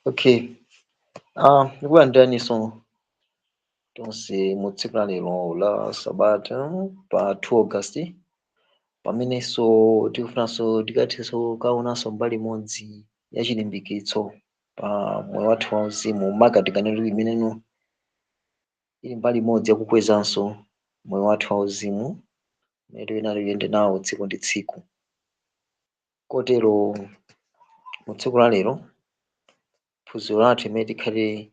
Okay. Ndikulandiraniso tonse mu tsiku la lero la sabata pa 2 August pamenenso tikufunanso tikathenso kaonanso mbali imodzi ya chilimbikitso pa moyo wathu wauzimu makati kanenero imeneno ili mbali imodzi yakukwezanso moyo wathu wauzimu umene tiyenera tiyende nawo tsiku ndi tsiku. Kotero mu tsiku la lero phunziro lathu limene tikhale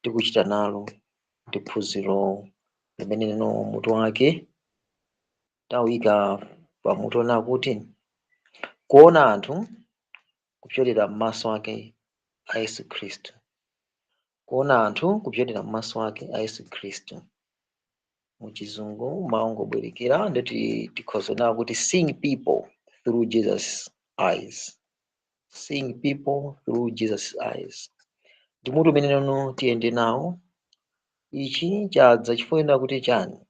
tikuchita nalo ndi phunziro limene lino mutu wake tawika pamutu ona kuti kuona anthu kupyolera m'maso ake a Yesu Khristu. Kuona anthu kupyolera m'maso ake a Yesu Khristu. Muchizungu maungobwerekera ndoti tikhoza nawo kuti seeing people through Jesus' eyes. Seeing people through Jesus' eyes. Ndi mutu umene lino tiyende nawo. Ichi chadza chifukwa kuti chani?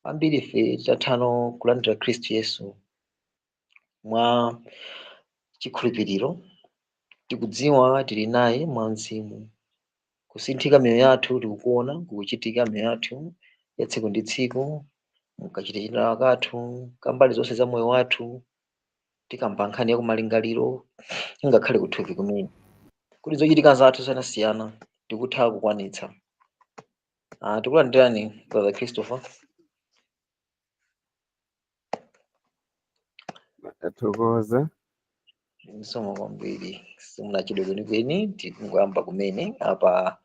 Ambiri ife tathano kulandira Khristu Yesu mwa chikhulupiriro, tikudziwa tili naye mwa mzimu. Kusinthika miyoyo yathu tikukuona kukuchitika miyoyo yathu ya tsiku ndi tsiku, mukachitachita kathu kambali zonse za moyo wathu, tikamba nkhani ya kumalingaliro ngakhale kuthupi kumene kuti zochitika zathu zosiyanasiyana tikutha kukwanitsa. Tikulandirani Brother Christopher. Tathokoza. Msomo kwambiri simunachidwe kwenikweni tingoyamba kumene apa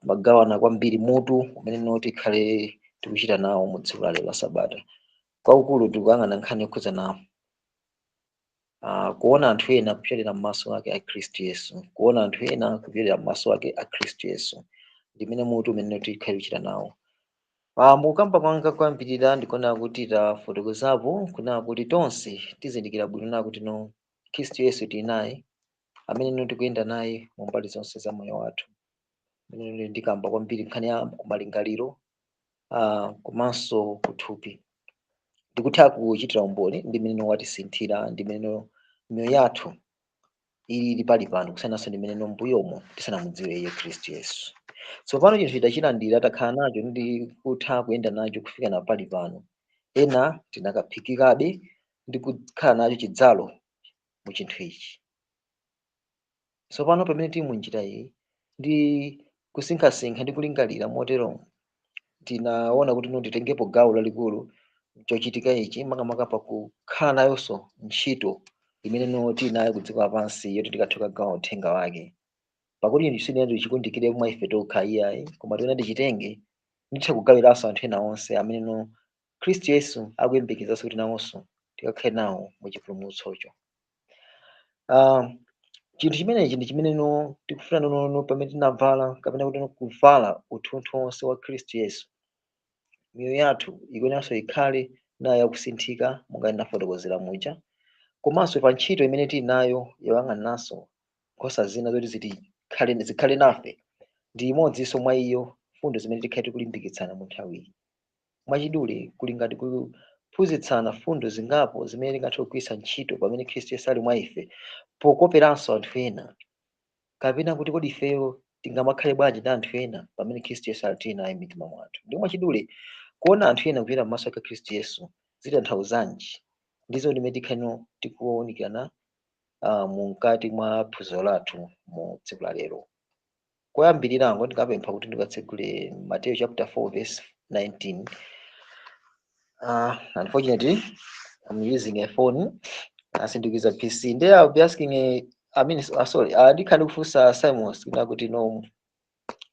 magawana kwambiri mutu umene noti tikhale tikuchita nawo mu tsiku la lero la sabata. Kwaukulu tikuyang'ana nkhani yokhuza nawo kuona anthu ena kupyolera m'maso ake a Khristu Yesu. Kuona anthu ena kupyolera m'maso ake a Khristu Yesu ndimene mutu umene tikhale kuchita nawo. Mukamba kwanga kwambirira ndikuona kuti tafotokozapo kunena kuti tonse tizindikira bwino na kuti no Khristu Yesu tili naye amene tikuyenda naye mu mbali zonse za moyo wathu. Imene ndikamba kwambiri nkhani ya kumalingaliro komanso kuthupi. Ndikutha kuchitira umboni ndi mmene watisinthira ndi mmene miyoyo yathu ili pali pano kusiyananso ndi mmene mbuyomo tisanamudziwe iye Khristu Yesu. Tsopano chinthu tidachilandira takhala nacho ndi kutha kuyenda nacho kufika na pali pano. Ena tinakaphikikabe ndi kukhala nacho chidzalo mu chinthu ichi. Tsopano pamene tili mu njira iyi ndi kusinkhasinkha ndi kulingalira motero tinaona kuti titengepo gawo lalikulu chochitika ichi makamaka pa kukhala nayonso ntchito imene tili nayo ku dziko lapansi yoti tikathuka gawo uthenga wake. Pakuti inu sinena tichikundikire mwa ife tokha iyayi koma tiona tichitenge nditha kugawiranso anthu ena onse amene Khristu Yesu akuyembekezanso kuti nawonso tikakhale nawo mu chipulumutsocho. Chinthu chimenechi ndi chimene tikufuna pamene tinavala kapena kuti kuvala uthunthu wonse wa Khristu Yesu. Miyoyo yathu ikuyenanso ikhale nayo yakusinthika monga ndinafotokozera muja. Komanso pa ntchito imene tili nayo yoyang'ananso nkhosa zina zoti zikhale nafe ndi imodzinso mwa iyo fundo zimene tikhale tikulimbikitsana mu nthawi. Mwachidule kuli ngati kuphunzitsana fundo zingapo zimene tingathe kugwiritsa ntchito pamene Khristu Yesu ali mwa ife pokoperanso anthu ena, kapena kuti kodi ifeyo tingamakhale bwanji ndi anthu ena pamene Khristu Yesu ali naye m'mitima mwathu. Ndi mwachidule kuona anthu ena kupyolera m'maso ake Khristu Yesu zitanthauzanji ndizo ndimene tikhale tikuwunikirana mukati mwa phunziro lathu mu tsiku la lero. Koyambirirango ndikapempha kuti ndikatsegule Matthew chapter 4 verse 19. Unfortunately, I'm using a phone asindikiza PC. There I'll be asking ndikhale kufunsa Simons kuti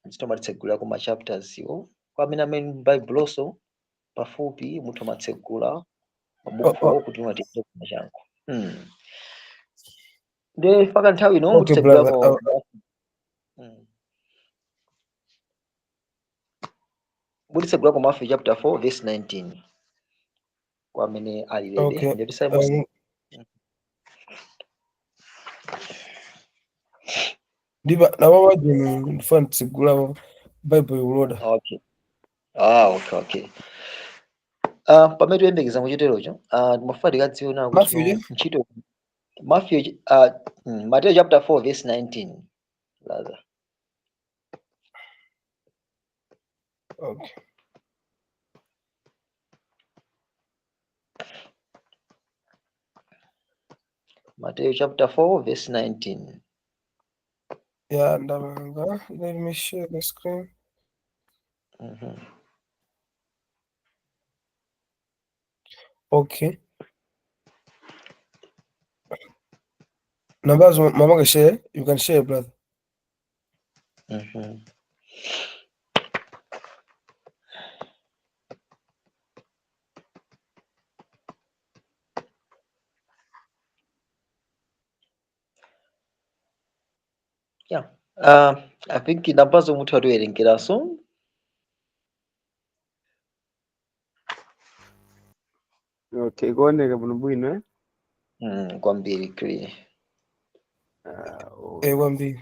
nditomatsegula kuma chapters iwo kwa amene Bible also pafupi muthu amatsegula pabuku kuti mwatenge kuma changu. Nde faka nthawi ino mutsegulako mutitsegulako Matthew chapter 4 verse 19 kwa amene ali ready. Ndi Simons ndiba nabo bagene ndifuna tsegula Bible uloda. Okay. Okay. Pamene tiyembekeza muchiterocho timafuna tikadziona kuti ntchito Matthew chapter 4 verse 19 Laza. Okay. Matthew chapter 4 verse 19. Yeah, ndabanga. Let me share the screen. Okay. Numbers mama can share. You can share, brother. Yeah. I think inambazo muthu atiwerengeraso. Okay, kuoneka bwino bwino Kwambiri clear. Wambi.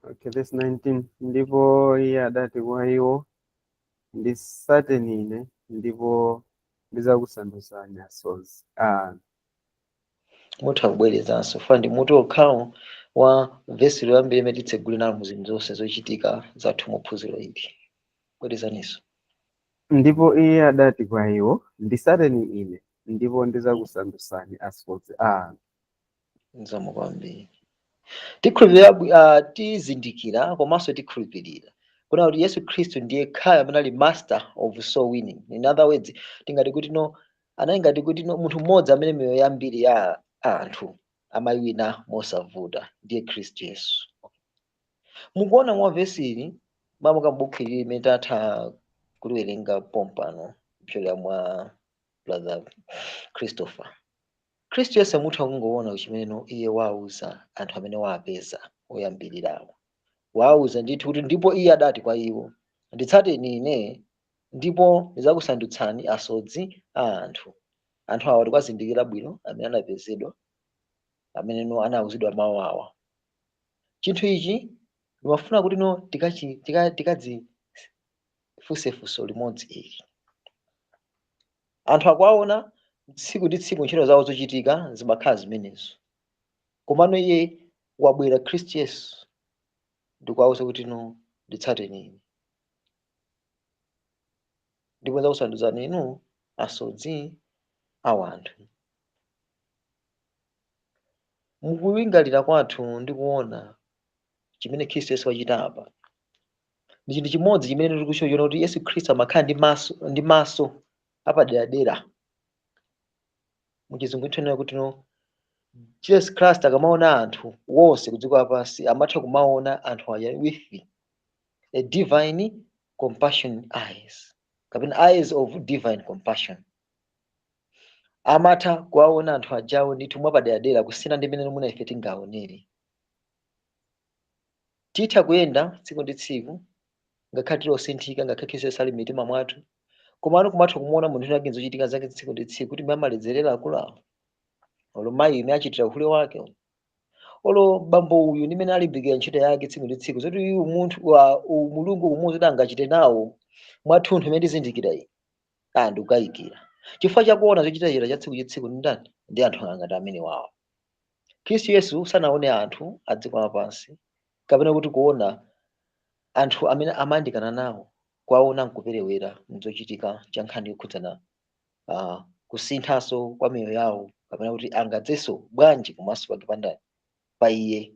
Okay, verse 19. Ndipo iye adati kwa iwo, nditsateni ine ndipo ndidzakusandutsani asodzi a anthu. Muthu akubwerezanso fandi mutu okhawo wa vesi loyambira imene titsegulira mu zinthu zonse zochitika zathu mu phunziro ili. Bwerezaniso. Ndipo iye adati kwa iwo, nditsateni ine ndipo ndidzakusandutsani asodzi a anthu. Nzamo kwambiri. Tikhulupirira tizindikira komanso tikhulupirira kuna kuti Yesu Khristu ndiye khaya amene ali master of soul winning. In other words, tingati kuti anali kuti munthu mmodzi amene miyoyo yambiri ya anthu amayiwina mosavuta ndiye Khristu Yesu. Mukuona mwa vesi ili mamuka m'buku ili limene tatha kuliwerenga pompano kupyolera mwa brother Christopher. Khristu Yesu amutha kungoona chimene iye wauza anthu amene wapeza oyambirirawo. Wauza ndithu kuti ndipo iye adati kwa iwo, nditsateni ine ndipo ndidzakusandutsani asodzi a anthu. Anthu awa tikwazindikira bwino amene anapezedwa, amene anauzidwa mawu awa. Chinthu ichi ndimafuna kuti tikadzifunsefunso limodzi ili. Anthu akuwaona tsiku ndi tsiku ntchito zawo zochitika zimakhala zimenezo. Komano iye wabwera Khristu Yesu ndikuwauza kuti nditsateni ine ndipo ndidzakusandutsani inu asodzi a anthu. Mukulingalira kwathu ndi kuona chimene Khristu Yesu wachita apa, ndi chinthu chimodzi chimene tikuchiona kuti Yesu Khristu amakhala ndi maso apaderadera. Muchizungu tikunena kuti Jesus Christ akamaona anthu wonse kudziko lapansi amatha kumaona anthu aya with a divine compassion eyes, kapena eyes of divine compassion. Amatha kuwaona anthu ajawo ndithu mwapaderadera kusiyana ndi mmene mwina ife tingaonere. Titha kuyenda tsiku ndi tsiku ngakhale tilosinthika, ngakhale Khristu Yesu ali m'mitima mwathu, komano kumatha kumuona munthu wake zochitika zake tsiku ndi tsiku kuti amaledzerera akulawo, olo mayi imene achitira uhule wake, olo bambo uyu ndimene alimbikira ntchito yake tsiku ndi tsiku zoti uyu munthu wa mulungu umudzi kuti angachite nawo mwathunthu imene tizindikira iyi ndikukayikira. Chifukwa chakuona zochitachita cha tsiku ndi tsiku ndi ndani? Ndi anthu angati amene wawo. Khristu Yesu sanaone anthu a dziko lapansi kapena kuti kuona anthu amene amayandikana nawo kwaona nkuperewera mzochitika cha nkhani yokhudzana kusinthanso kwa miyoyo yawo kapena kuti angadzenso bwanji komanso pakipandani pa iye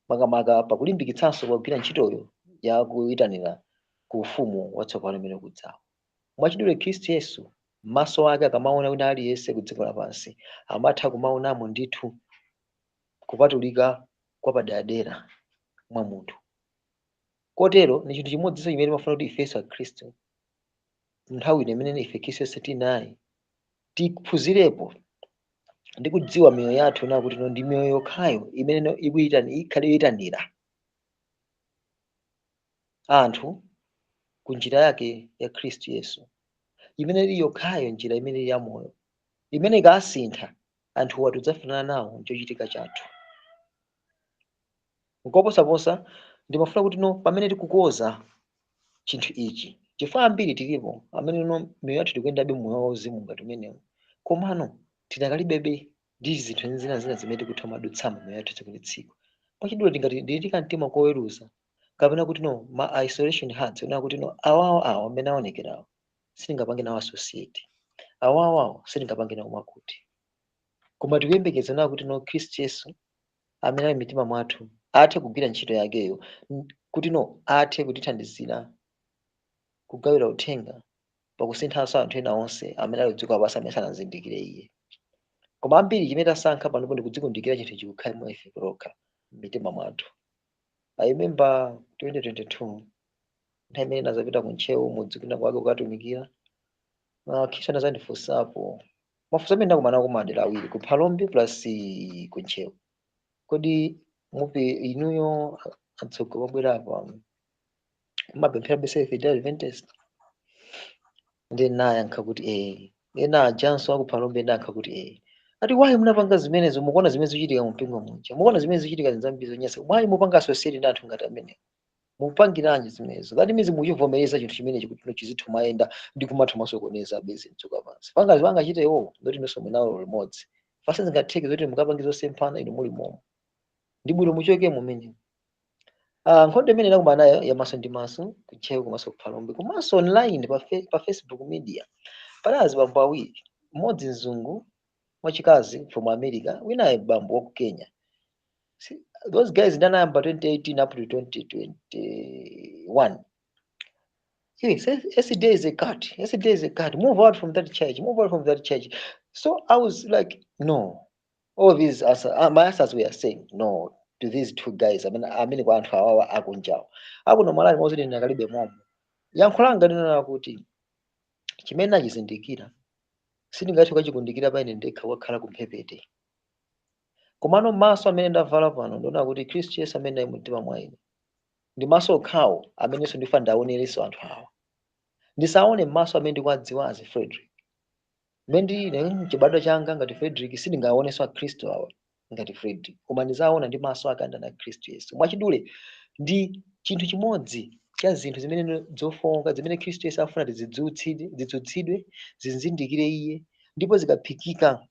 makamaka pakulimbikitsanso pagwira ntchitoyo ya kuyitanira ku ufumu watsopano umene ukudzawo. Mwachidule Khristu Yesu maso ake akamaona wina aliyense ku dziko lapansi amatha kumaonamo ndithu kupatulika kwa paderadera mwa munthu. Kotero ni chinthu chimodzinso chimene timafuna kuti ifenso akhristu nthawi ino imene ife Khristu Yesu tili naye tiphunzirepo ndi kudziwa miyoyo yathu na kuti ndi miyoyo yokhayo imene ikhale yoyitanira anthu ku njira yake ya Khristu Yesu, imene ili yokhayo njira imene ili ya moyo, imene ikasintha anthu watu tidzafanana nawo chochitika chathu. Nkoposaposa ndimafuna kuti pamene tikukonza chinthu ichi, chifukwa ambiri tilipo amene miyoyo yathu tikuyendabe moyo wauzimu ngati umenewu, komano tinakhalibebe ndi zinthu zina zimene tikutha madutsamo miyoyo yathu tsiku ndi tsiku. mwachidule tingati nditika mtima koweruza kapena kuti no ma isolation hearts una kuti no awawo amene aonekerawo sindingapange nawo associate awawo sindingapange nawo mwakuti koma tikuyembekeza nawo kuti no Kristu Yesu amene ali mitima mwathu athe kugwira ntchito yakeyo kuti no athe kutithandizira kugawira uthenga pakusinthanso anthu ena onse amene ali kudziko lapansi amene sanazindikire iye. Koma ambiri chimene tasankha panopo ndi kudzikundikira chinthu chikukhala mwa ife lokha m'mitima mwathu. I remember 2022 nthawi imene nazapita ku ntchewu mudzi kwina kwake kukatumikira kisha nazandifunsapo mafunso amene ndakumana ku madera awiri ku Phalombe plus ku ntchewu. Kodi mupi inuyo atsogo mabwera apa mapemphera bese Fidel Adventist ndi nayankha kuti ena ajanso aku Phalombe ndayankha kuti ati why munapanga zimenezo mukuona zimene zichitika mu mpingo muja mukuona zimene zichitika nzambiri zonyasa why mupanga associate ndi anthu ngati amene mupangiranji zimenezo that means muchivomereza chinthu chimenechi kuti chizithu mayenda ndi kumathomasokoneza bezi mtsuka pansi panga chite iwo ndoti nosome nawo limodzi fasa zingatheke zoti mukapangizo semphana inu muli momo ndi bwino muchoke mumene nkhondo imene ndakumana nayo yamaso ndi maso kuchewu komanso ku Phalombe komanso online pa Facebook media palazi bambo awiri mmodzi mzungu wachikazi from America wina bambo wa ku Kenya. See, those guys ndanayamba 2018 up to 2021 yes every day is a cut move out from that church so I was like no all these my answers were saying no to these two guys amene kwa anthu awawa akunjawo akuno malali mozidi ndakalibe momo yankhulanga ndinena kuti chimene nachizindikira sindingathe kachikundikira paine ndekha wakhala kumphepete komano maso amene ndavala pano ndona kuti Kristu Yesu amene ali mtima mwa ine ndi maso okhawo amenenso ndifa ndaonereso anthu awa ndisaone maso amene ndikwadziwazi Frederick mene chibadwa changa ngati Frederick sindingaoneso a Kristu awa ngati Frederick koma ndizaona ndi maso akanda na Kristu Yesu mwachidule ndi chinthu chimodzi cha zinthu zimene zofonga zimene Kristu Yesu afuna zidzutsidwe zizindikire iye ndipo zikaphikika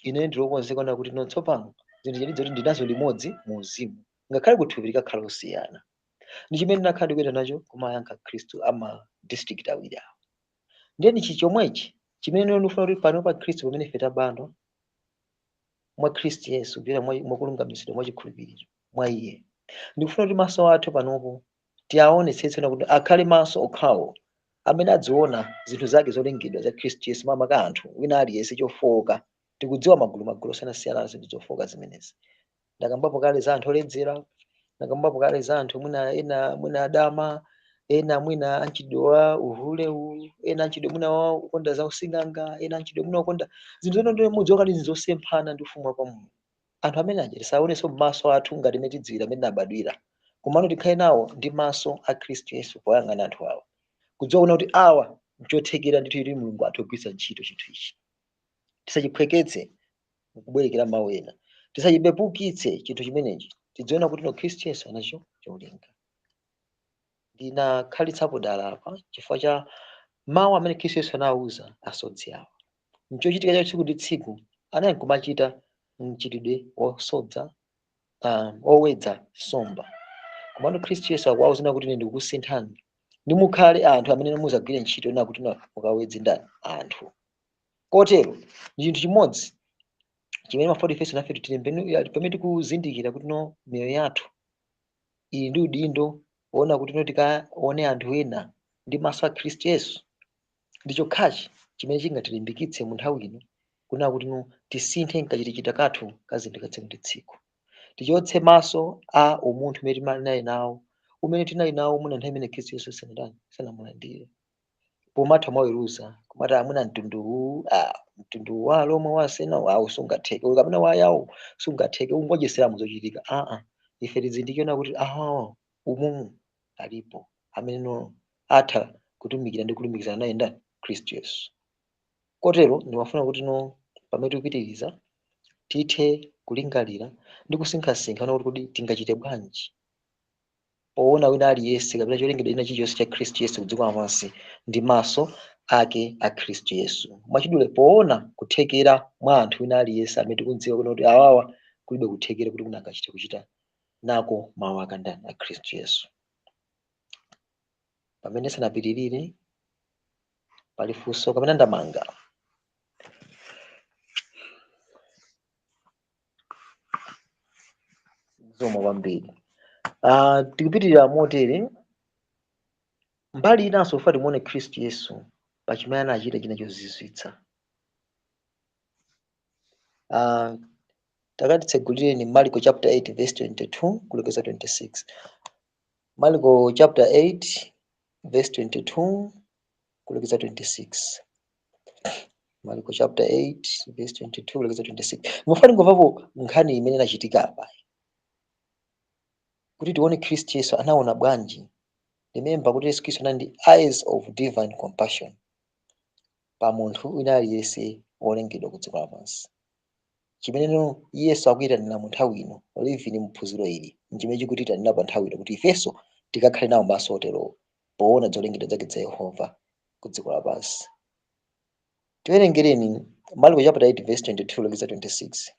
ine ndilokonzeka na kuti tsopano zinthu zoti ndinazo limodzi mu uzimu ngakhale kuthupi likakhala kusiyana ndi chimene ndakhala ndikuyenda nacho kumayankha Kristu ama district awiri awo ndeni chichomwechi chimene ndifuna kuti pano pa Kristu pamene ife tabandwa mwa Kristu Yesu bila mwakulungamitsidwa mwa chikhulupiriro mwa iye ndikufuna kuti maso athu panopo tiaonetsetse kuti akhale maso okhawo amene adziona zinthu zake zolengedwa za Kristu Yesu mamaka anthu wina aliyense chofoka tikudziwa magulu osiyanasiyana zinthu zofoka zimenezi ndakambapo kale za anthu oledzera ndakambapo kale za anthu mwina adama ena mwina anchidowa uhule ena anchidowa mwina wa ukonda za usinganga ena anchidowa mwina ukonda zinthu zono ndi mudzi wakati zosemphana ndi ufumwa kwa Mulungu anthu amene aja tisaonenso maso athu ngati imene tidziwira amene abadwira komano tikhale nawo ndi maso a Kristu Yesu poyang'ana anthu awa kudziwa kuti awa nchothekera ndithu kuti Mulungu athe kugwiritsa ntchito chinthu ichi tisachiphweketse kubwerekera mawu ena tisachipepukitse chinthu chimenechi tidziona kuti Kristu Yesu anacho cholinga ndinakhalitsapo dala apa chifukwa cha mawu amene Kristu Yesu anawuza asodzi awa nchochitika cha tsiku ndi tsiku anali kumachita mchitidwe wosodza owedza nsomba komano Kristu Yesu akuwawuza kuti ine ndikukusinthani ndi mukhale anthu amene muzagwire ntchito na kuti mukawedze ndani anthu kotero ndi chinthu chimodzi chimene mafoti feso nafe pamene tikuzindikira kuti miyoyo yathu ili ndi udindo woona kuti tikaone anthu ena ndi maso a Kristu Yesu ndicho khachi chimene chingatilimbikitse mu nthawi ino kuna kuti tisinthe nkachitichita kathu ka zinthu ka tsiku ndi tsiku tichotse maso a umunthu umene tinali nawo umene tinali nawo muna nthawi imene Kristu Yesu sanamulandire pomatha mwaweruza kumati amuna mtundu wa lomwe wasena usungatheke kapena wayawo sungatheke ungojesera muzochitika ife tizindikira kuti umumu alipo amene atha kutumikira ndi kulumikizana naye ndani Kristu Yesu kotero ndimafuna kuti pamene tikupitiriza tithe kulingalira ndi kusinkhasinkha kuti tingachite bwanji poona wina aliyense kapena cholengedwa china chilichonse cha Kristu Yesu kudziko lapansi ndi maso ake a Kristu Yesu mwachidule poona kuthekera mwa anthu wina aliyense amene tikudziwa kuti awawa kulibe kuthekera kuti kunangachite kuchita nako mawu akandani a Khristu Yesu. Pamene sanapitirire pali funso kapena ndamanga. Zomwe kwambiri. Tikupitirira motere, mbali inanso ufa timuone Khristu Yesu pachimene anachita china chozizwitsa. Takati tsegulire ni Marko chapter 8 verse 22 kulekeza 26. Marko chapter 8 verse 22 kulekeza 26. Marko chapter 8 verse 22 kulekeza 26. Mufani ngovapo nkhani imene inachitika apa. Kuti tione Khristu Yesu anaona bwanji. Remember kuti Yesu Khristu anali eyes of divine compassion pa munthu wina aliyense wolengedwa ku dziko lapansi. Chimene Yesu akuyitanira mu nthawi ino livini mphunziro ili nchimene chikutitanira pa nthawi ino kuti ifenso tikakhale nawo maso otero poona zolengedwa zake za Yehova ku dziko lapansi. Tiwerengereni Marko chapter 8 verse 22 kulekeza 26.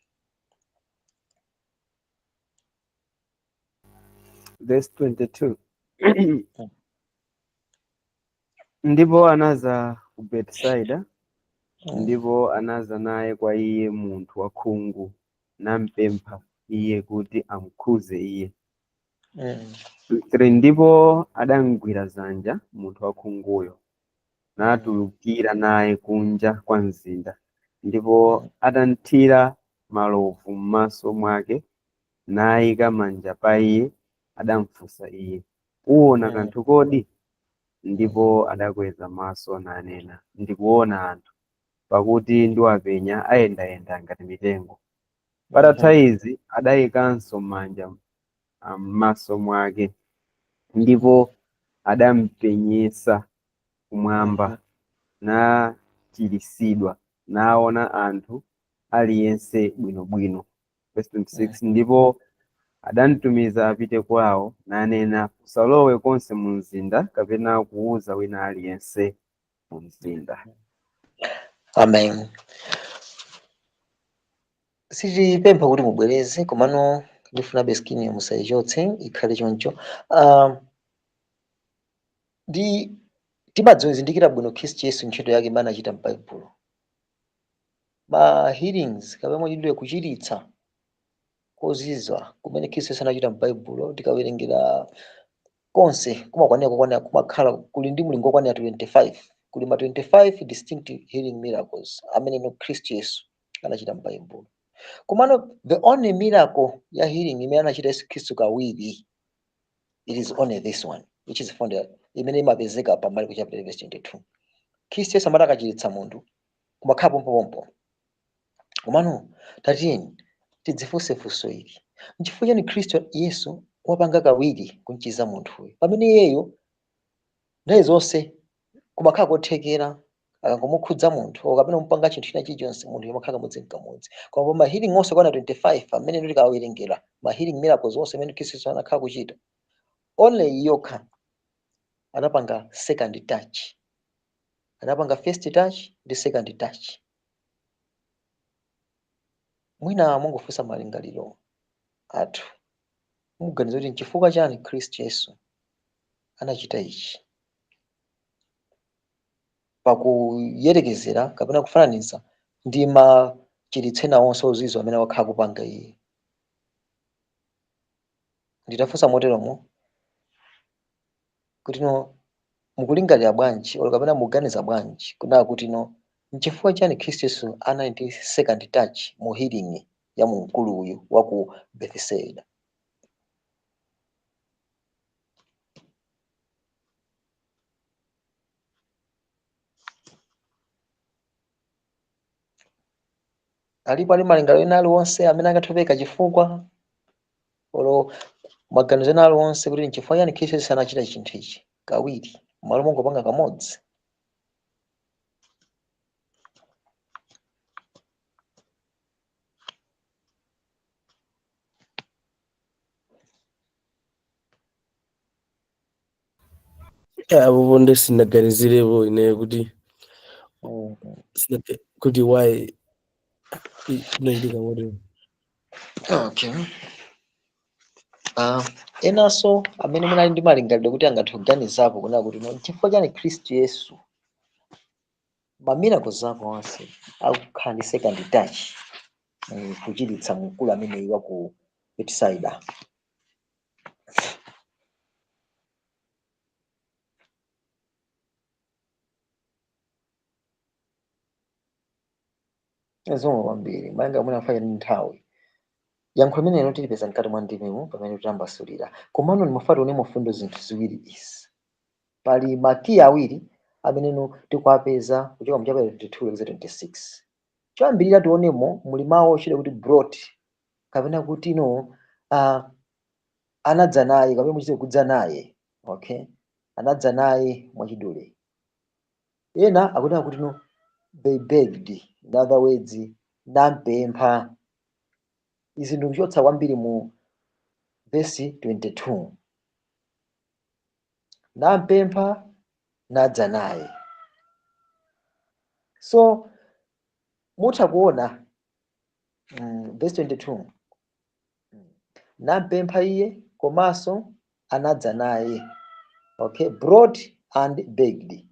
Verse 22. Ndipo anaza ku Bethsaida, ndipo anaza naye kwa iye munthu wakhungu, nampempha iye kuti amukhuze iye. 3. Ndipo adamugwira dzanja munthu wakhunguyo, natulukira naye kunja kwa mzinda, ndipo atanthira malovu m'maso mwake, nayika manja pa iye, adamfunsa iye, uwona kanthu kodi? Ndipo adakweza maso nanena, ndikuona anthu, pakuti ndiwapenya ayendayenda ngati mitengo. Patatha izi adayikanso manja m'maso mwake, ndipo adampenyesa kumwamba, nachiritsidwa, naona anthu aliyense bwinobwino. Verse 26. Ndipo adamtumiza apite kwawo, nanena, usalowe konse mu mzinda kapena kuwuza wina aliyense mu mzinda. Amen. Sitipempha kuti mubwereze komano ndifuna beskini musayichotse ikhale choncho. Timadzindikira bwino Khristu Yesu ntchito yake imene anachita m'Baibulo. Ma healings kapena mwachidule kuchiritsa kozizwa kumene Khristu Yesu anachita m'Baibulo tikawerengera konse kumakwanira kumakhala kuli ndi mulingo okwanira 25. Kuli ma 25 distinct healing miracles amene no Khristu Yesu anachita m'Baibulo. Komano the only miracle ya healing imene anachita Yesu Khristu kawiri, it is only this one which is found imene imapezeka pa Marko chapter verse 22. Khristu Yesu amati akachiritsa munthu kumakhala pompopompo. Komano tatiyeni tidzifunse funso ili, nchifukwa chani Khristu Yesu wapanga kawiri kumchiza munthuyo pamene iyeyo nthawi zonse kumakhala kothekera akangomukhudza munthu kapena kumupanga chinthu china chilichonse munthu yomakhala kamodzi n'kamodzi. Koma ma healing onse kwana 25 amene tikawerengera ma healing miracles onse amene Khristu Yesu anakhala kuchita, only yokha anapanga second touch, anapanga first touch ndi second touch. Mwina mungofunsa malingaliro athu muganiza kuti nchifukwa chani Khristu Yesu anachita ichi, pakuyerekezera kapena kufananiza ndi machiritso ena onse ozizwa amene wakhala kupanga iye. Nditafunsa moteromo kuti mukulingalira bwanji olo kapena muganiza bwanji kunaa kuti nchifukwa chani Khristu Yesu anali ndi second touch mu healing ya mkulu uyu wa ku Bethsaida. Alipo ali malingaliro ena aliwonse amene angathopeka chifukwa olo maganizo ena aliwonse kuti nchifukwa chani Khristu Yesu anachita chinthu ichi kawiri malo mongopanga kamodzi. Abo bonde sinaganizirepo ine kuti kuti why inachitika moteromo. Okay. Enanso amene munali ndi malingaliro kuti angathe kuganizapo kuna kuti no chifukwa chani Khristu Yesu mamiracles ake onse akukhala ndi second touch kuchiritsa mkulu amene wa ku Bethsaida. Zomwe kwambiri malinga munafanya ndi nthawi yankho limene tilipeza mkati mwa ndimemo pamene titambasulira komano nimafati une mufundo zinthu ziwiri izi. Pali makiyi awiri amene tikuapeza kuchoka mu chapter 22 verse 26. Choyambirira tionemo muli mawu ochita kuti brought kapena kuti anadza naye kapena muchite kudza naye, okay, anadza naye mwachidule. Ena akunena kuti they begged, in other words nampempha. Izi ndikuchotsa kwambiri mu verse 22, nampempha nadza naye. So mutha kuona verse 22 nampempha iye komanso anadza naye, okay, brought and begged.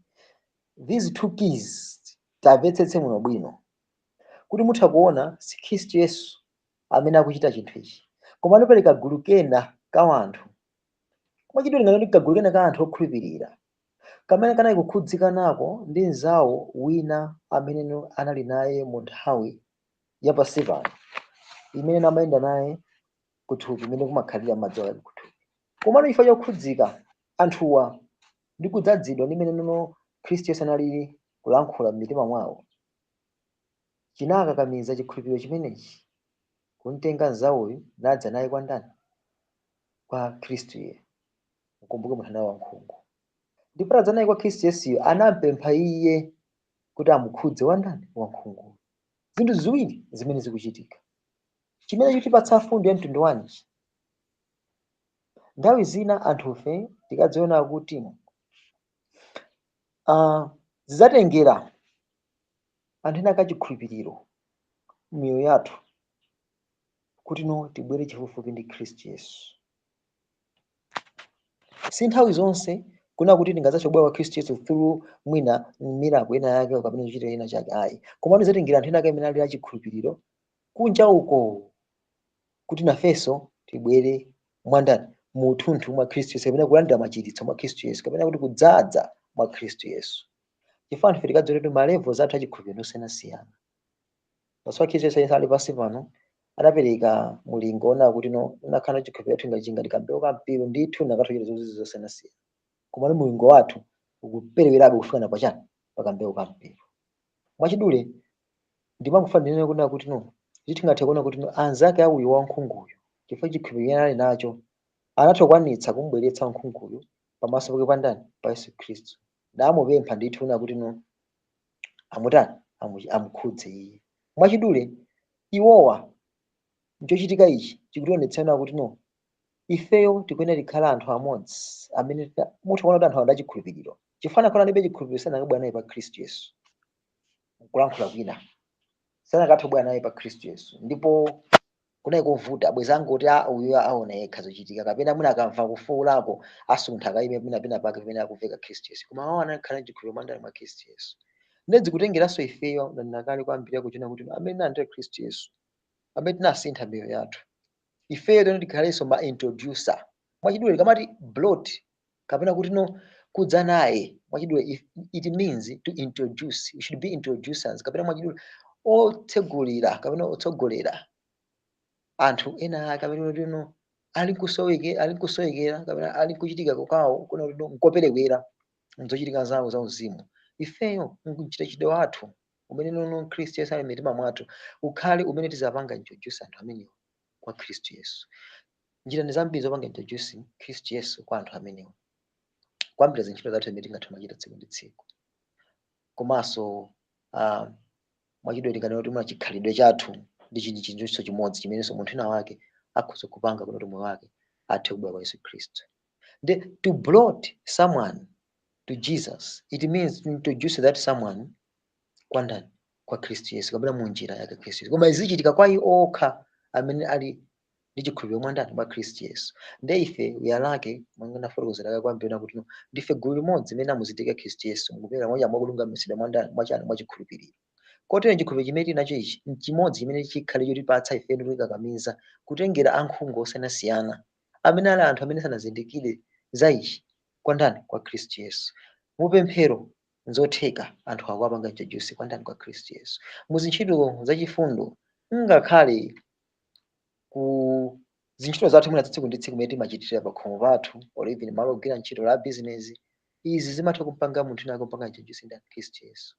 These two keys tamvetsetse muno bwino kuti mutha kuona si Khristu Yesu amene akuchita chinthu ichi, koma anapereka gulu kena ka anthu mwachidule ngati kagulu kena ka anthu okhulupirira kamene kanali kukhudzika nako ndi nzawo wina amene anali naye mu nthawi ya pansi pano imene amayenda naye kuthupi imene kumakhalira madzi ake kuthupi. Komano chifukwa chokhudzika anthuwa ndi kudzazidwa ndi imene Khristu Yesu anali kulankhula m'mitima mwawo, chinakakamiza chikhulupiriro chimenechi kumtenga nzawoyu nadza naye kwa ndani? Kwa Khristu iye. Mkumbuke munthu wankhungu ndipo adza naye kwa Khristu Yesuyo anampempha iye kuti amukhudze wandani? Wankhungu. Zinthu ziwiri zimene zikuchitika chimene chitipatsa fundo ya mtundu wanji. Nthawi zina anthufe tikadziona kuti zidzatengera anthu ena akachikhulupiriro miyoyo yathu kuti tibwere chifupifupi ndi Khristu Yesu. Si nthawi zonse kuna kuti tingadzachobwera kwa Khristu Yesu through mwina miracle ina yake kapena kuchita ina chake ayi, koma zidzatengera anthu ena amene ali achikhulupiriro kunja uko kuti nafenso tibwere mwandani muthunthu mwa Khristu Yesu kapena kulandira machiritso mwa Khristu Yesu kapena kuti kudzaza mwa Khristu Yesu. Chifukwa anthu tikadziwa kuti malevels athu achikhulupiriro osiyanasiyana. Paswa Khristu Yesu ali pansi pano adapereka mulingo ona kuti nakhala chikhulupiriro athu ngachinga ndikambewu kampiru ndithu nakatochera zonse zosiyanasiyana, koma mulingo wathu ukuperewerabe kufikana pachani? Pakambewu kampiru. Mwachidule ndimangofuna ndinene kunena kuti tingathe kuona kuti anzake auyu wankhunguyu chifukwa chikhulupiriro ali nacho anatokwanitsa kumbweretsa wankhunguyu pamaso pake pandani? Pa Yesu Khristu. Namupempha ndithu una kuti amutani? Amukhudze iye. Mwachidule iwowa nchochitika ichi chikutionetsana kuti ifeyo tikuyenera tikhala anthu amodzi amene muthu kuona kuti anthu ali achikhulupiriro chifana kana ndibe chikhulupiriro sanakabwera naye pa Khristu Yesu. Kulankhula kwina sanakatha naye pa Khristu Yesu, ndipo kunali kuvuta bwezangu kuti uyu aona yekha zochitika kapena mwina akamva kufuulako asuntha kaime pena pake pamene akuveka Khristu Yesu, koma awo anakhala chikhulupiriro mwandani mwa Khristu Yesu. Ndedzi kutengeranso ifeyo ndinakale kwambiri kuchina kuti amene ante Khristu Yesu amene tinasintha miyoyo yathu ifeyo teno tikhalenso ma introducer. Mwachidule kamati brought kapena kuti kudza naye, mwachidule it means to introduce, you should be introducers kapena mwachidule otsegulira kapena otsogolera anthu ena kapena ali kusowekera kapena ali kuchitika kwawo kuna kuti nkoperewera nzochitika zawo za uzimu. Ifeyo mkuchitachidwe wathu umene Khristu Yesu ali m'mitima mwathu ukhale umene tizapanga introduce anthu amenewo kwa Khristu Yesu. Njira ndi zambiri zopanga introduce Khristu Yesu kwa anthu amenewo kwambiri zintchito zathu zimene tingathe kumachita tsiku ndi tsiku. Komanso mwachidwe tikanena kuti mwa chikhalidwe chathu ndi chinthu chimodzi chimenenso munthu ina wake akhoza kupanga kuti moyo wake athe kubwera kwa Yesu Khristu. To brought someone to Jesus, it means to introduce that someone kwa ndani? Kwa Khristu Yesu kapena mu njira yake Khristu Yesu. Koma izichitika kwa iwo okha amene ali ndi chikhulupiriro mwa ndani? Mwa Khristu Yesu. Nde ife uyalake mwangana fotokozera kwambiri kuti ndife gulu limodzi limene amuzindika Khristu Yesu mukupera moja mwakulungamitsidwa mwa ndani? Mwa chani? Mwa chikhulupiriro. Kotero chikhulupiriro chimene tili nacho ichi n'chimodzi chimene chikhale chotipatsa ife tikakamiza kutengera ankhungu osiyanasiyana amene ali anthu amene sanazindikire za ichi kwa ndani? Kwa Khristu Yesu. Mupemphero nzotheka anthu akuwapanga introduce kwa ndani? Kwa Khristu Yesu. Muzintchito zachifundo ngakhale ku zintchito zathu mwina tsiku ndi tsiku imene timachitira pa khomo pathu or even malo ogwira ntchito la business, izi zimatha kumpanga munthu ina kumpanga introduce ndani? Khristu Yesu.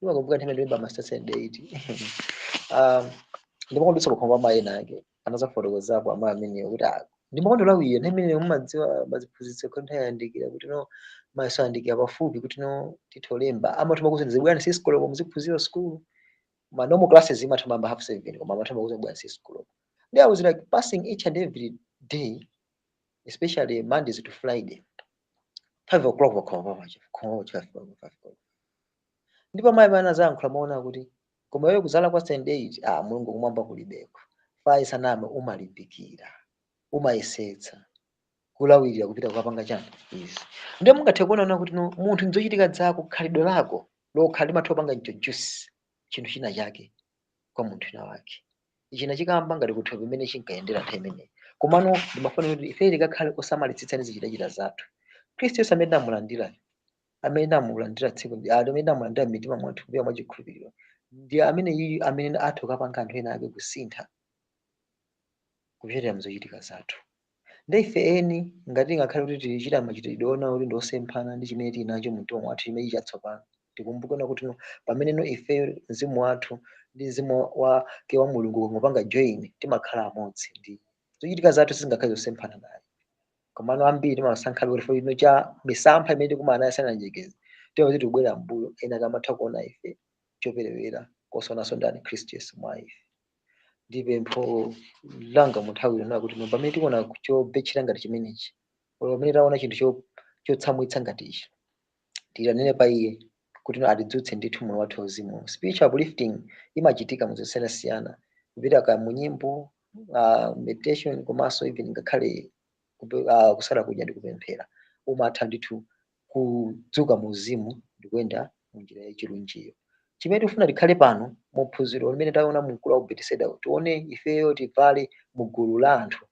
Ndimakumbuka nthawi imene ndili master sendate ndimakondwetsa kukhomo pa mayi ake anazafotokozapo amayi ameneyo kuti ndimakondwera wiyo nthawi imene mumadziwa maziphunzitso kuti nthawi yayandikira kuti no mayeso ayandikira pafupi kuti no titholemba amatuma kuzenze bwana si school muziphunzira school ma normal classes imatuma amba half 7 koma amatuma kuzenze bwana si school. There I was like passing each and every day, especially Mondays to Friday, 5 o'clock wakhomo 5 o'clock. Ndipo mayi mana zankhula maona kuti koma wewe kuzala kwa stand 8 Mulungu kumwamba kulibeko fai saname umalimbikira umayesetsa kulawirira kupita kukapanga chani izi. Ndio mungathe kuona kuti no munthu nzochitika zako khalidwe lako lokha limathopanga introduce chinthu china chake kwa munthu ina wake. Ichina chikamba ngati kuthopa imene chinkayendera nthawi imeneyi. Komano ndimafuna kuti ife tikakhale osamalitsitsa ndi zochita zathu. Khristu Yesu amene amulandira tsiku ndi amene amulandira mitima mwathu kupiya mwa chikhulupiriro ndi amene iye amene atha kukapanga anthu ena ake kusintha kupitira mzochitika zathu. Nde ife eni ngati ngakhale kuti tichita machitidwe ona kuti ndiosemphana ndi chimene tili nacho mumtima mwathu chimene chatsopano, tikumbukana kuti pamene no ife mzimu wathu ndi mzimu wake wa Mulungu ngopanga join timakhala amodzi ndi zochitika zathu sizingakhale zosemphana naye. Komano ambiri timasankha kuti ino cha misampha imene tikumana nayo sananjekeze tiwo kuti tibwera mbuyo ena kamatha kuona ife choperewera kosonaso ndani Khristu Yesu mwa ife. Ndi pempho langa munthawi ino kuti pamene tikuona chobetchera ngati chimenechi pamene taona chinthu chotsamwitsa ngati ichi tiyanene pa iye kuti atidzutse ndithu moyo wathu wauzimu. Spiritual uplifting imachitika muzosiyanasiyana kupita ka munyimbo meditation komanso even ngakhale kusala kudya ndi kupemphera umatha ndithu kudzuka muuzimu ndi kuyenda munjira yachilunjiyo. Chimene tifuna tikhale pano muphunziro limene taona mkulu wa Bethesda tione ifeyo tivale mugulu la anthu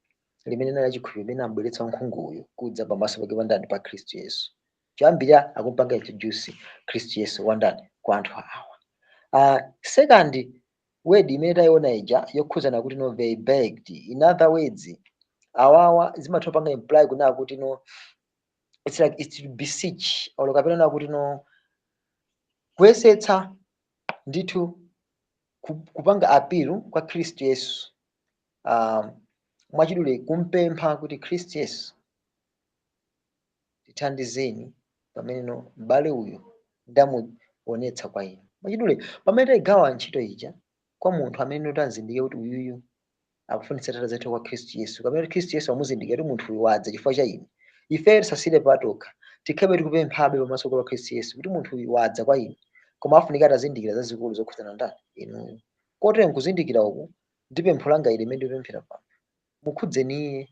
limene nali chikhulupiriro limene ambweretsa nkhunguyo kudza pamaso pake pandani pa Khristu Yesu. Chambira akumpanga introduce Khristu Yesu wandani kwa anthu awa. Second word imene tayiona ija yokhuzana kuti no they begged. In other words, awawa zimathopanga imply kuna kuti no it's like it's to beseech or kapena kuti no kuyesetsa ndithu kupanga appeal kwa Khristu Yesu mwachidule kumpempha kuti Khristu Yesu tithandizeni pamene no m'bale uyu ndamuonetsa kwa inu. Mwachidule pamene tayigawa ntchito ija kwa munthu amene tanzindike kuti uyuyu akufunitsa tata zathu kwa Khristu Yesu pamene Khristu Yesu amuzindikira kuti munthu uyu wadza chifukwa cha ine. Ife tisasire patokha tikhabe tikupemphabe pamaso kwa Khristu Yesu kuti munthu uyu wadza kwa ine koma afunika atazindikira zazikulu zokhuzana ndani inu. Kotero nkuzindikira uku ndi pempho langa ili limene ndipemphera pano mukhudzeni iye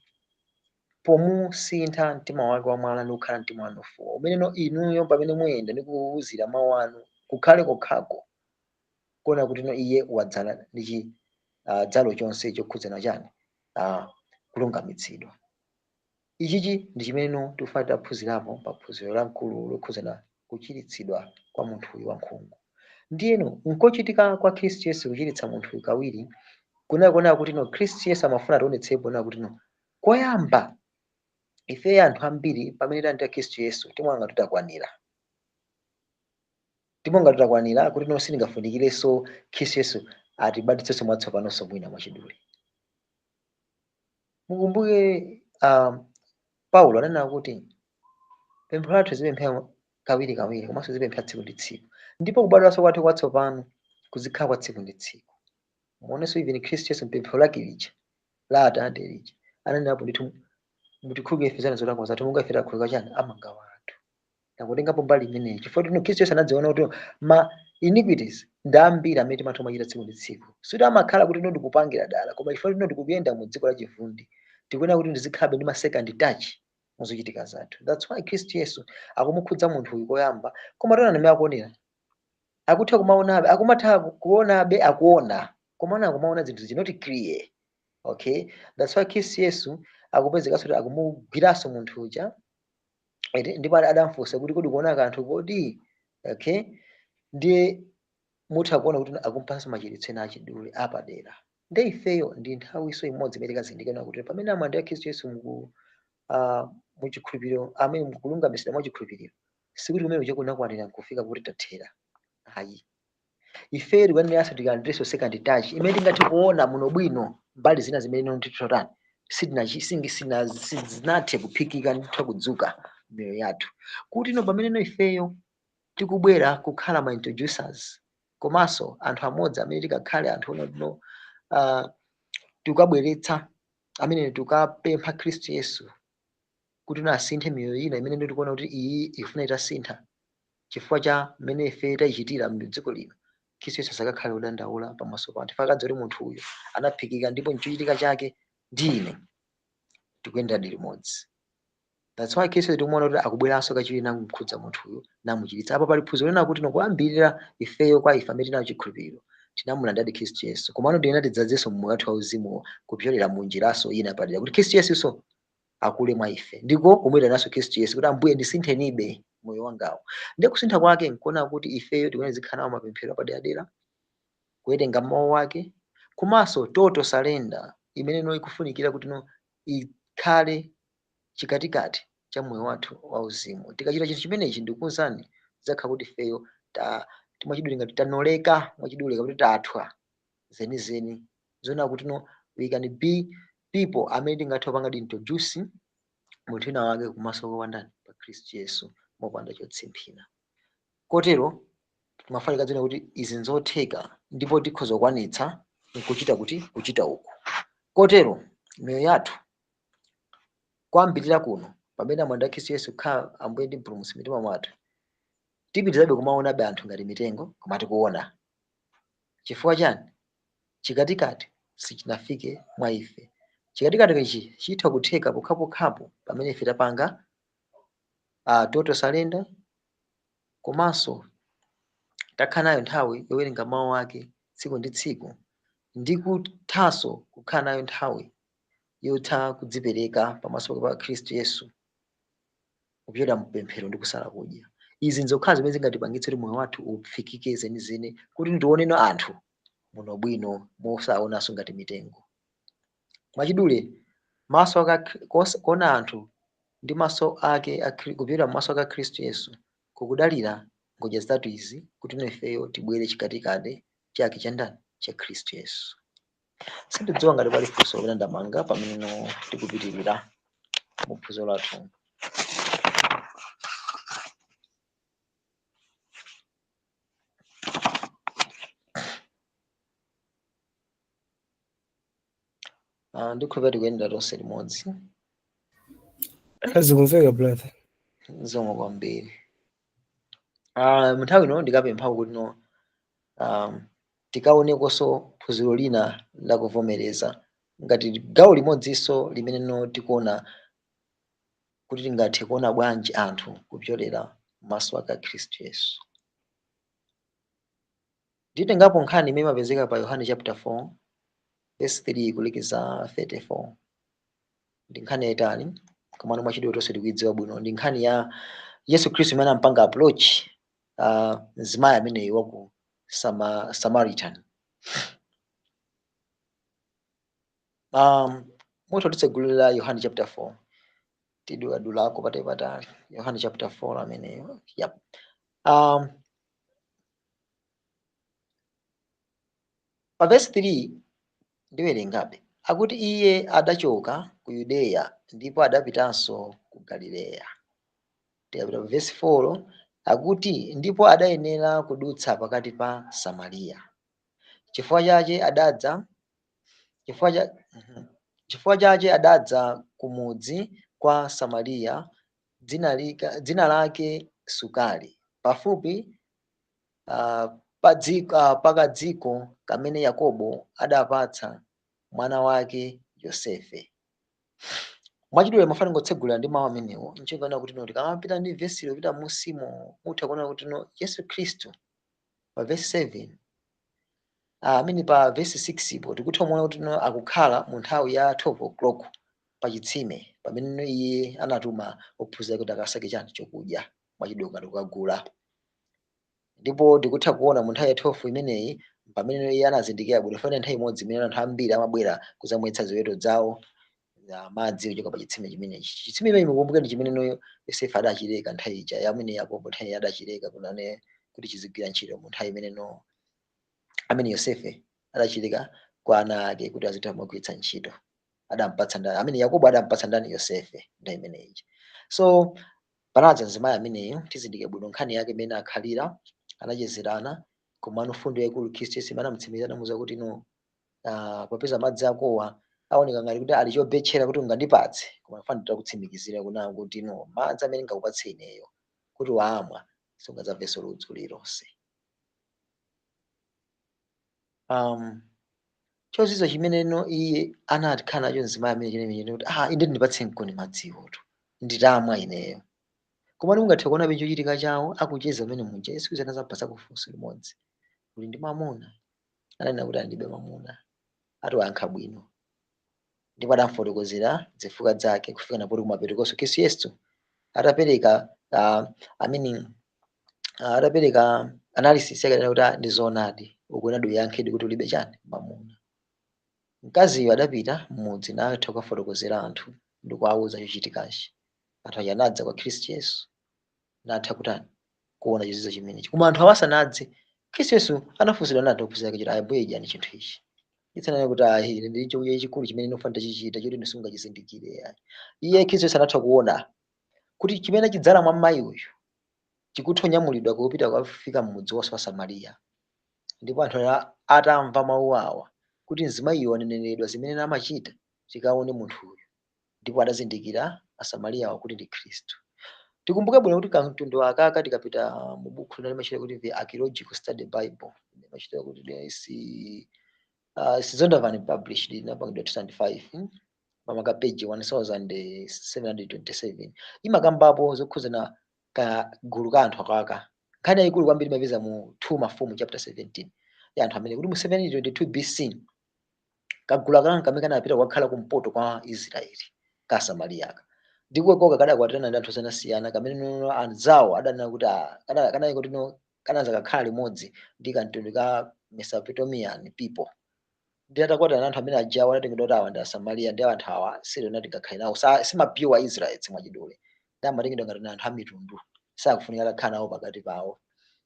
pomusintha mtima wake wamwala ndi kukhala mtima wanu ofuwa umene no inuyo pamene muyenda ndi kuwuzira mawu anu kukhale kokhako kuona kuti no iye wadzala ndi dzalo chonse chokhudzana chani kulungamitsidwa. Ichichi ndi chimene no tifuna taphunzirapo pa phunziro la mkulu lokhuzana kuchiritsidwa kwa munthu uyu wankhungu. Ndiyeno nkochitika kwa Khristu Yesu kuchiritsa munthu uyu kawiri kuona kuti no Khristu Yesu amafuna tionetsepo na kuti no koyamba ife anthu ambiri pamene tandita Khristu Yesu timwanga tutakwanira kuti no singafunikireso Khristu Yesu atibaditsenso mwatsopanonso mwina mwachidule. Mukumbuke Paulo ananena kuti pempho lathu zipemphera kawiri komanso zipemphera tsiku ndi tsiku ndipo kubadwanso kwathu kwatsopano kuzikhala kwa tsiku ndi tsiku. Muonenso even Khristu Yesu mpempho lake lija la Atate lija ananena ndithu mutikhululukire ife zolakwa zathu monga ife takhululukira chani amanga wathu. Takutengapo mbali imeneyi chifukwa kuti Khristu Yesu anadziona kuti ma iniquities ndi ambiri amene timatumachita tsiku ndi tsiku. Suti amakhala kuti ndikupangira dala, koma chifukwa kuti ndikuyenda mu dziko la chivundi, tikuyenera kuti ndizikhabe ndi ma second touch muzochitika zathu. That's why Khristu Yesu akumukhudza munthu uyu koyamba, koma tona nimene akuonera. Akutha kumaonabe, akumatha kuonabe akuona, koma akumaona zinthu zinoti clear. Okay, that's why Khristu Yesu akupezeka kuti akumugwiranso munthu uja, ndipo adamfunsa kuti kodi kuona kanthu kodi. Okay, ndiye mutha kuona kuti akumpatsa machiritso ena achidule apadera. Ndi ifeyo ndi nthawiso imodzi imene tikazindikira kuti pamene amwandira Khristu Yesu muchikhulupiriro amene mukulungamitsidwa mwachikhulupiriro, sikuti kumene kunakwanira kufika kuti tathera. Ayi, ifeyo tikuyeneranso tikalandirenso second touch imene tingathe kuona muno bwino mbali zina zimene titotani sizinathe kuphikika nditha kudzuka miyoyo yathu, kuti pamene ifeyo tikubwera kukhala ma introducers, komanso anthu amodzi amene tikakhale anthu ono tikabweretsa amene tikapempha Khristu Yesu kuti asinthe miyoyo ina imene tikuona kuti iyi ifuna itasintha chifukwa cha mmene ife tayichitira m'dziko lino. Khristu Yesu asakakhale kudandaula pamaso pa anthu, akadza kuti munthu uyu anaphikika ndipo chochitika chake ndi ine, tikuyenda limodzi. That's why Khristu tikumuona kuti akubweranso kachiwiri namukhudza munthu uyu namuchiritsa. Apo pali phunziro lina kuti kuyambirira ifeyo kwa ife amene tinayo chikhulupiriro tinamulandadi Khristu Yesu, komano tiyena tidzazenso mmoyo wathu wauzimu kupyolera munjiraso ina padera kuti Khristu Yesu akule mwa ife, ndiko kumuyitanaso Khristu Yesu kuti Ambuye ndisinthenibe moyo wangawo. Ndiye kusintha kwake nkuona kuti ifeyo tikuyenera zikhala nawo mapemphero apaderadera, kuwerenga mawu ake, komanso total surrender imene ikufunikira kuti ikhale chikatikati cha moyo wathu wauzimu. Tikachita chinthu chimenechi ndikuwuzani zidzakhala kuti ifeyo mwachidule ngati tanoleka, mwachidule kuti tathwa zenizeni, zoona kuti we can be people amene tingathe kupanga introduce munthu wina wake kumaso kwa Khristu Yesu mopanda chotsimphina. Kotero timafanika dzina kuti izi nzotheka ndipo tikhoza kukwanitsa kuchita uku. Kotero miyoyo yathu kwambirira kuno pamene amwandira Khristu Yesu kukhala Ambuye ndi Mpulumutsi mitima mwathu, tipitirizabe kumaonabe anthu ngati mitengo, koma tikuona chifukwa chani chikatikati sichinafike mwa ife. Chikatikati ichi chitha kutheka pokhapokhapo pamene ife tapanga total surrender, komanso takhala nayo nthawi yowerenga mawu ake tsiku ndi tsiku, ndi kuthanso kukhala nayo nthawi yotha kudzipereka pamaso pa Khristu Yesu kupyolera mpemphero ndi kusala kudya. Izi nzokhala zimene zingatipangitse kuti moyo wathu ufikike zenizeni kuti ndioneno anthu muno bwino mosaonanso ngati mitengo. Mwachidule maso ake kuona anthu ndi maso ake kupyolera maso ake a Khristu Yesu kukudalira ngodya zitatu izi kuti ifeyo tibwere chikatikati chake cha Khristu Yesu. Sindidziwa ngati pali funso lina ndamanga pamene tikupitirira mu phunziro lathu. Ndikhulupirira tikuyenda tonse limodzi. Zikumveka brother. Zomwe kwambiri. Nthawi ino ndikapempha kuti tikaonekonso phunziro lina la kuvomereza ngati gawo limodzinso limene tikuona kuti tingathe kuona bwanji anthu kupyolera maso ake a Khristu Yesu. Nditengapo nkhani imene imapezeka pa Yohane chapter 4 verse 3 kulekeza 34. Ndi nkhani yaitali koma mwachidule tonse tikuidziwa bwino. Ndi nkhani ya Yesu Khristu imene ampanga approach mzimayi amene waku Samaritan. Mutha titsegulira Yohane chapter 4 tidulako patali. Yohane chapter 4 ameneyo. Yep. Pa verse 3 ndiwerengabe akuti iye adachoka ku Yudeya ndipo adapitanso ku Galileya. Tikapita pa verse 4 akuti ndipo adayenera kudutsa pakati pa Samariya. Chifukwa chache adadza kumudzi kwa Samariya, dzina lake sukali pafupi pakadziko kamene Yakobo adapatsa mwana wake Yosefe. Mwachidule mafana ngotsegulira ndi mawu amenewo nchingana kuti no tikamapita ndi vesi lopita musimo mutha kuona kuti no Yesu Khristu pa verse 7 amene pa verse 6 po tikutha kuona kuti no akukhala mu nthawi ya 12 o'clock pa chitsime pamene iye anatuma ophunzira kuti akasake chani chokudya mwachidule kukagula. Ndipo tikutha kuona mu nthawi ya 12 imeneyi pamene iye anazindikira bwino fana nthawi imodzi imene anthu ambiri amabwera kuzamwetsa ziweto zawo za madzi kuchoka pa chitsime chimenechi. Chitsime imenechi mukumbuke ndi chimene Yosefe adachileka nthawi ija yamene Yakobo nthawi adachileka kunane kuti chizigwira ntchito mu nthawi imene amene Yosefe adachileka kwa ana ake kuti azitha kumagwiritsa ntchito. Adampatsa ndani amene Yakobo adampatsa ndani Yosefe nthawi imeneyi. So panadza mzimayi ameneyo tizindike bwino nkhani yake imene akhalira anachezerana komano fundo yaikulu Khristu Yesu imene amutsimikizira anamuwuza kuti popeza madzi akowa aoneka ngati kuti ali chobetchera kuti ungandipatse koma fana ndakutsimikizira kuna kuti madzi amene ngakupatse ineyo kuti wamwa sungadzamvenso ludzu lililonse. Chozizwa chimene iye anatikhala nacho mzimayi amene chimene kuti inde ndipatse mkoni madziwotu nditamwa ineyo. Komano mungathe kuona pena chochitika chawo akucheza amene muja Yesu Khristu anazapasa kufunso limodzi uli ndi mwamuna ananena kuti andibe mwamuna atiwayankha bwino ndipo adamufotokozera zifukwa zake kufika napoti kumapeto konso Khristu Yesu atapereka atapereka analysis yake kuti ndi zoonadi ukuyenera uyankhedi kuti ulibe chani mwamuna. Mkaziyo adapita mmudzi natha kukafotokozera anthu ndi kuwawuza chochitikachi. Anthu aja anadza kwa Khristu Yesu natha kutani kuona chizindikiro chimenechi. Koma anthu awasanadze Khristu Yesu anafunsidwa nati ophunzira ake kuti ambuye chani chinthu ichi. Itsanena kuti ndi chokudya chikulu chimene inofanira chichita choti ndisungachizindikire. Iye Khristu Yesu anatha kuona kuti chimene chidzala mwa mayi uyu chikuthonyamulidwa kupita kufika mmudzi wonse wa Samariya. Ndipo anthu atamva mawu awa kuti mzimayiyo waneneredwa zimene amachita tikaone munthu uyu, ndipo adazindikira Asamariya kuti ndi Khristu. Tikumbuke bwino kuti kamtundu akaka tikapita mu buku lina limachita kuti the Archaeological Study Bible limachita kuti Zondervan published inapangidwa 2005 pamaka page 1727 imakambapo zokhuzana kagulu ka anthu akaka. Nkhani yayikulu kwambiri imapeza mu 2 Mafumu chapter 17 ya anthu amene kuti mu 722 BC kagulu akaka kamene kanapita kukakhala kumpoto kwa Israeli ka Samariya. Ndiko koka kadakwatana ndi anthu osiyanasiyana kamene anzawo adanena kuti kanali kuti kanaza kakhala limodzi ndi kamtundu ka Mesopotamian people. Ndi atakwatana na anthu amene ajawo adatenga kuti awa ndi Asamariya ndi anthu awa silionati ngakhale nawo simapiwa Israelites mwachidule. Ndi amatengedwa ngati anthu amitundu sakufunika kakhala nawo pakati pawo.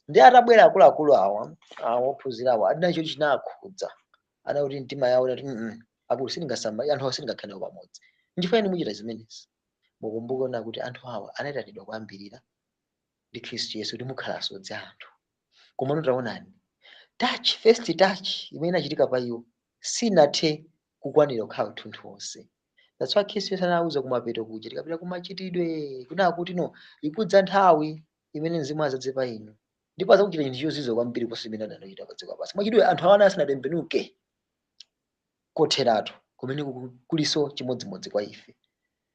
Ndi atabwera akuluakulu awa ophunzira awa adina choti chinakhudza anakuti mtima yawo nati akulu sitingasamaliya anthu awa sitingakhale nawo pamodzi. Ndifanira muchita zimenezi. Mukumbuke na kuti anthu awa anayitanidwa kuyambirira ndi Khristu Yesu kuti mukhala asodzi anthu. Komano taonani first touch imene inachitika pa iwo sinathe kukwanira kukhala thunthu wonse. That's why Khristu Yesu anawuza kumapeto kuja tikapita kumachitidwe kunaka kuti ikudza nthawi imene mzimu adzadze pa inu ndipo adzakuchita chinthu chozizwa kwambiri kuposa imene adanachita pa dziko lapansi. Mwachidwe anthu awana asanatembenuke kotheratu kumene kuliso chimodzimodzi kwa ife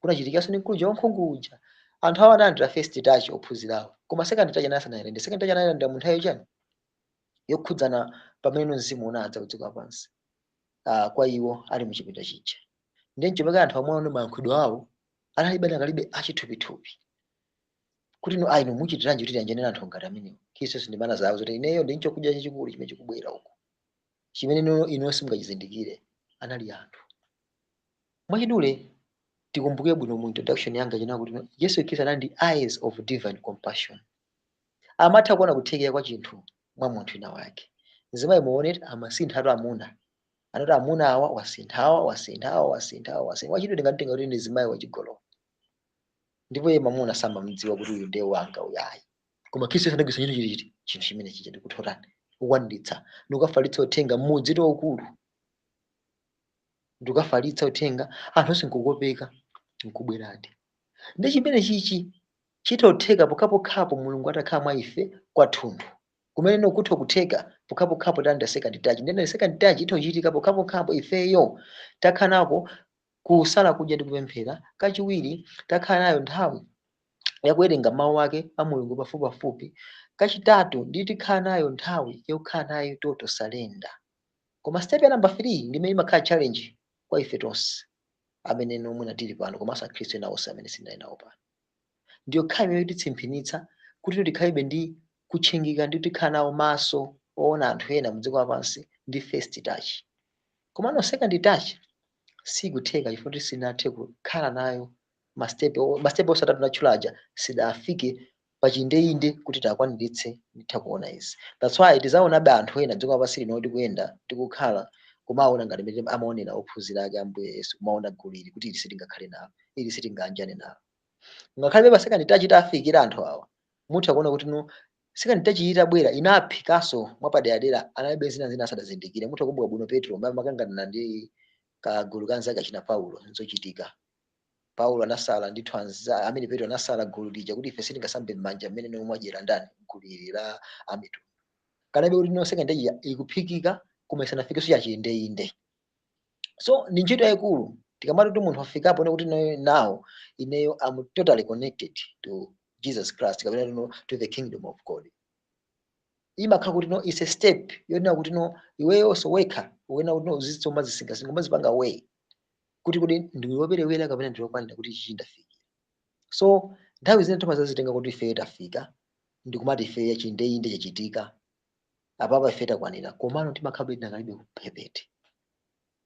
kunachitikanso ndi mkulu wankhungu uja. Anthu awa analandira first touch ophunzirawo koma second touch anasanayenda. Second touch analandira mu nthawi yochani yokhudzana pamene mzimu unadza ku dziko lapansi kwa iwo ali muchipinda chija. Ndi nchomeka anthu amwe mayankhulidwe awo analibe nakalibe achithupithupi kuti ino muchitiranji kuti yanjenera anthu ngati amenewo. Khristu Yesu ndi mana zawo zoti ineyo ndi chokudya chachikulu chimene chikubwera uko chimene ino simungachizindikire anali anthu. Mwachidule tikumbuke bwino mu introduction yanga china kuti Yesu Khristu anali ndi eyes of divine compassion. Amatha kuona kuthekera kwa chinthu mwa munthu ina wake. Mzimayi muone amasinthatu amuna anati amuna awa wasinthawa. Mwachidule ndingatenga kuti ndi mzimayi wachigololo ndipo iye mamuna samamdziwa kuti uyu ndiye wanga uyayi. Koma Khristu Yesu anagwisa chinthu chimene chija ndikuthotani kukwaniritsa ndikukafalitsa uthenga mmudzi waukulu ndikukafalitsa uthenga anthu onse nkukopeka nkubweradi. Ndi chimene chichi chitotheka pokhapokhapo mulungu atakhala mwa ife kwathunthu kumene kutho kutheka pokhapokhapo tanda second touch ndene second touch itochitika pokhapokhapo ifeyo takhala nako kusala kudya ndi kupemphera. Kachiwiri takhala nayo nthawi yakuwerenga mawu ake a mulungu pafupipafupi. Kachitatu ndi tikhala nayo nthawi yokhala nayo toto salenda. Koma step ya number 3 ndimene imakhala challenge kwa ife tonse amene nomwe tili pano komanso akhristu ena onse amene sindali nawo pano. Ndiyo khala imene titsimikiza kuti tikhalibe ndi kutchingika ndi tikhala nawo maso oona anthu ena mdziko lapansi ndi first touch. Komano second touch sikutheka chifukwa sinathe kukhala nayo mastepe osatatu natchulaja sidafike pachindeyinde kuti takwaniritse nditha kuona izi. That's why tizaonabe anthu ena dziko lapansi lino tikuyenda tikukhala kumaona ngati mmene amaonera ophunzira ake Ambuye Yesu, kumaona gulu ili kuti ili sitingakhale nalo, ili sitinganjane nalo. Ngakhale pa second touch itafikira anthu awa mutha kuona kuti no second touch itabwera inaphikanso mwapaderadera analibe zina asadazindikire. Mutha kukumbuka bwino Petro makangana ndi kagulu kanzake achina Paulo nzochitika. Paulo anasala ndithu amene Petro anasala gulu lija kuti ife sitingasambe m'manja mmene nomwe mwajera ndani gulu ili la amitundu. Kanabe kuti no second touch ikuphikika koma isanafikenso yachiyendeyinde. So ni ntchito yayikulu tikamati kuti munthu afikapo kuti now ineyo am totally connected to Jesus Christ kapena to the kingdom of God. Imakhala kuti no is a step yonena kuti no iweyo so wekha uwena kuti no uzitsoma zisingasinga mazipanga way kuti ndiwoperewera kapena ndiwokwanira kuti chindafika. So nthawi zina tomazazitenga kuti ife tafika ndikumati ife yachindeyinde chachitika apapa ife takwanira komano timakhala tinakalibe kuphepete.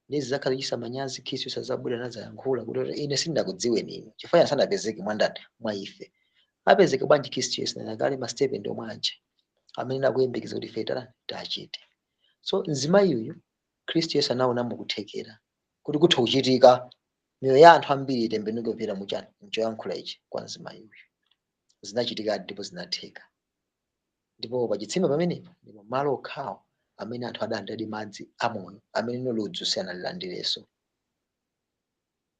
Nezi zakhala chisamanyazi Khristu sazabwera nazayankhula kuti ine sindinakudziweni inu chifukwa sanapezeke mwandani mwa ife. Apezeke bwanji Khristu Yesu nakale mastepe ndio mwanje amene nakuyembekeza kuti ife tachite. So mzimayi uyu Khristu Yesu anaona mukuthekera kuti kutha kuchitika miyoyo ya anthu ambiri itembenuke kupita muchani mchoyankhula ichi kwa mzimayi uyu. Zinachitika ndipo zinatheka. Ndipo pachitsime pamenepo ndipo malo okhawo amene anthu adandadi madzi amoyo amene ludzu sanalilandireso.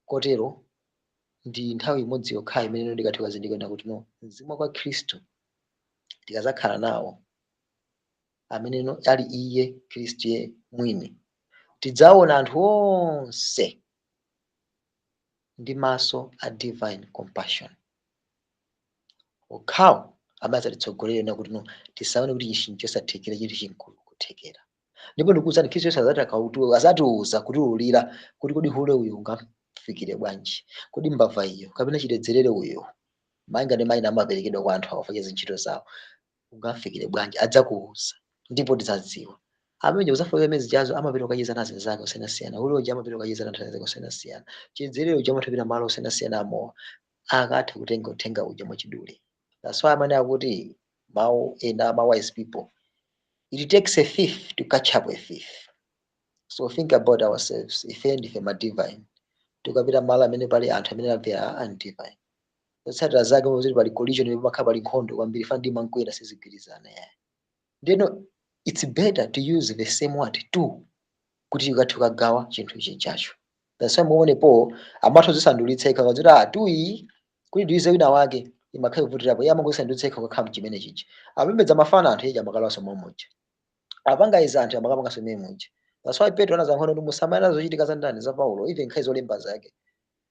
Kotero ndi nthawi imodzi yokha imene ndikathe kuzindikira kuti no mzimu wa Khristu tikazakhala nawo amene ali iye Khristu ye mwini tidzaona anthu onse ndi maso a divine compassion. Okhawo amaza titsogolera kuti no tisaone kuti chintu chosathekera chili chinkulu kuthekera. Ndipo ndikuwuzani Khristu Yesu azatiuza kutiulira kuti kodi hule uyu ungafikire bwanji, kodi mbava iyo kapena chiledzerere uyu mainga ndi maina amaperekedwa kwa anthu awafa ntchito zawo ungafikire bwanji adzakuuza ndipo tidzadziwa. Amene uzafika mezi jazo amaperekedwa kacheza nazo zake osiyanasiyana. Hule uja amaperekedwa kacheza nazo zake osiyanasiyana. Chiledzerere uja amathapira malo osiyanasiyana amowa akatha kutenga uthenga uja mwachidule. That's why amene akuti mawu ena ama wise people, it takes a thief to catch up a thief. So think about ourselves. Ife ndife ma divine tukapita malo amene pali anthu amene amvera anti-divine otsatira zake moziti pali collision imakhala pali nkhondo kwambiri fa ndi mankwera sizigwirizana yaye. Ndeno it's better to use the same word too kuti ukathe kukagawa chinthu ichi chacho. That's why muonepo amatho zisandulitseka kazira tuyi kuti ndize wina wake imakhala kuvutirapo iye amangosandulitseka kukhala chimene chichi apembedza mafano anthu eja amakalaso momoja apanga iza anthu amakapanga memoja. That's why Petro anazankhono ndi musamala zochitika za ndani za Paulo even nkhazi olemba zake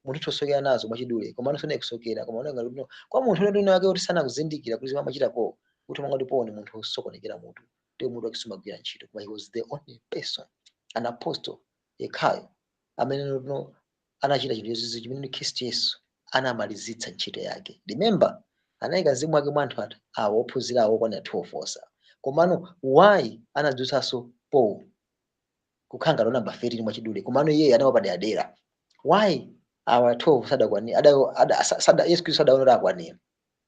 munthu tosokera nazo mwachidule koma anasone kusokera koma unanga kuti kwa munthu wena wake kuti sana kuzindikira kuti amachitapo kuti mangati pone munthu osokonekera munthu ndiye munthu akisumagwira ntchito koma he was the only person an apostle yekhayo amene no anachita chinthu ichi chimene Khristu Yesu anamalizitsa ntchito yake. Remember anayika mzimu wake mwa anthu awo ophunzira awo kwana 12 osa komano why anadzutsaso Paul kukhanga lo number 13 mwachidule komano iye anawapaderadera why our 12 sadakwani sada Yesu Kristo sadaonera akwani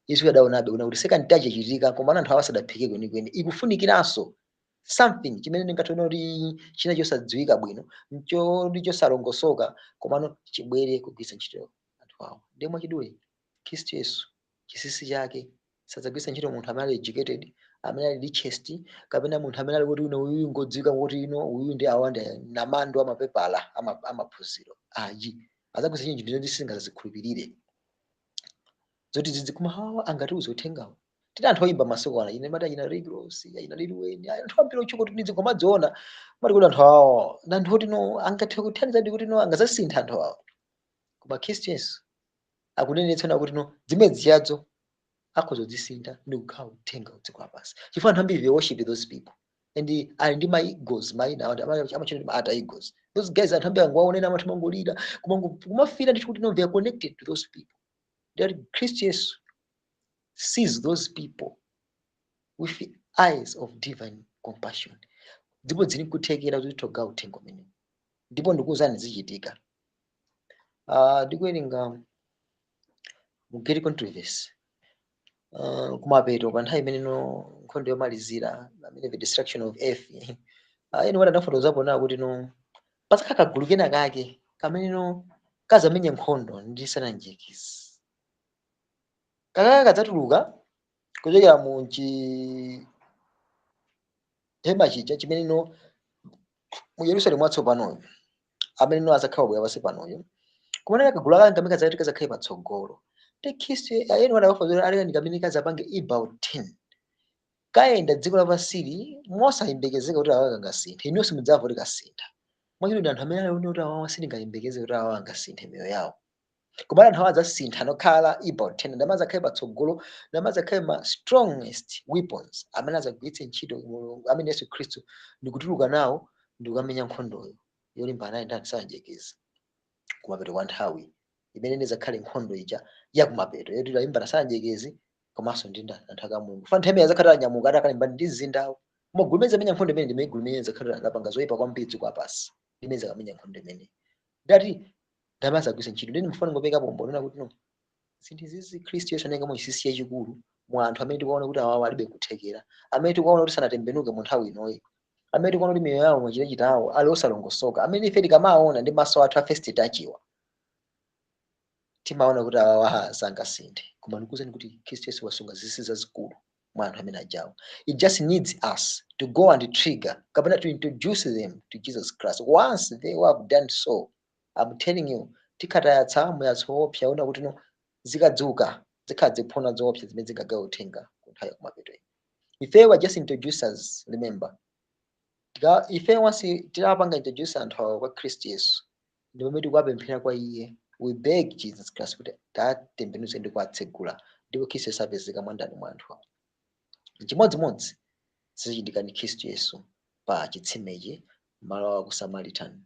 Yesu adaonabe una kuti second touch chitika komano anthu awa sadaphike kwenikweni ikufunikiranso something chimene ndingatona kuti china chosadziwika bwino ndicho salongosoka komano chibwere kugwisa ntchito anthu awo. Ndiye mwachidule Khristu Yesu chisisi chake sadzagwisa ntchito munthu amene ali educated amene ali richest kapena munthu amene ali kuti uyu ngodziwika kuti uyu ndi awanda namando amapepala amaphunziro aji azagwisa chinthu ndizo ndisingazikhulupirire. zoti zizikuma hawa angatiuze uthengawo. Tili anthu oyimba masiku ano ine mati ina Rick-Ross, ina Lil Wayne, anthu ambiri otchuka kuti ndidzi komadziona mati kuti anthu awo na anthu oti no angathe kuthandizadi kuti no angazasintha anthu awo. Koma Khristu Yesu akunenetsana kuti no zimene ziyadzo akhozodzisintha ndi kukhala uthenga udziko lapansi. Chifukwa anthu ambiri they worship those people and ali ndi ma egos maina amachita ata egos. Those guys anthu ambiri angowaonena amathu mangolira kumafira ndithu kuti no they are connected to those people. That Christ Yesu sees those people with the eyes of divine compassion. Ndipo zini kuthekera kuti toga uthenga umene. Ndipo ndikuwuzani zichitika. Ndikuwerenga mugeri controversy. Kumapeto pa nthawi imene no nkhondo yomalizira amene the destruction of earth. Eni wada ndafotokozapo nawo kuti no pasaka kagulu kena kake kamene no kazamenya nkhondo ndi sananjekezi. Kakaka kadzatuluka kuchokera mu chihema chija chimene no mu Yerusalemu watsopanoyo amene no azakhala bwera pansi panoyo. Kumanena kagulu kake kamene kadzati kazakhale patsogolo. The Khristu ayeni wada wafotokoza ali ndi kamene kazapange about 10. Kaenda dziko lapansi mosayembekezeka kuti awa kangasinthe. Inonso mudzamva kuti kasintha. Mwachidwi anthu amene ali kuti awa sindingayembekeze kuti awa angasinthe miyoyo yawo. Koma anthu adzasintha nokhala about 10 ndamaza akhale patsogolo ndamaza akhale ma strongest weapons amene azagwiritse ntchito amene Yesu Khristu ndikutuluka nawo ndikukamenya nkhondoyo yolimbana naye ndi sananjekezi. Kumapeto kwa nthawi imene ndizakhale nkhondo ija yakumapeto yoti ilimbana sananjekezi komanso ndi anthu aka Mulungu. Fa nthawi yazakhala anyamuka atakalimbana ndi zindawo. Magulu amene amenya nkhondo imene ndi magulu amene zakhala lapanga zoyipa kwambiri dziko lapansi. Limene zakamenya nkhondo imene. Dati ndamaza agwiritse ntchito ndeni mfano ngopeka pombo nena kuti no zinthu izi Khristu Yesu anayika mu chinsinsi chachikulu mu anthu amene tikuona kuti awa alibe kuthekera, amene tikuona kuti sanatembenuke mu nthawi inoyi, amene tikuona kuti miyoyo yawo mwachitachitawo ali osalongosoka, amene ife tikamaona ndi maso athu a first tachiwa timaona kuti awa sangasinthe. Koma ndikuwuzeni kuti Khristu Yesu wasunga zinsinsi zazikulu mwa anthu amene ajawo. It just needs us to go and trigger kapena to introduce them to Jesus Christ. Once they have done so, I'm telling you, tikatayatsa muyatso wopsa una kuti no zikadzuka zikhala ziphona zopsa zimene zingagawa uthenga ku nthawi yakumapeto. If they were just introducers, remember, if they once tilapanga introduce anthu awo kwa Khristu Yesu ndi pamene tikupemphera kwa iye, we beg Jesus Christ kuti atembenuze ndi kuwatsegula ndipo Khristu Yesu apezeka mwandani mwa anthu awo. Chimodzimodzi zichitika ndi Khristu Yesu pa chitsimechi malo a ku Samaritan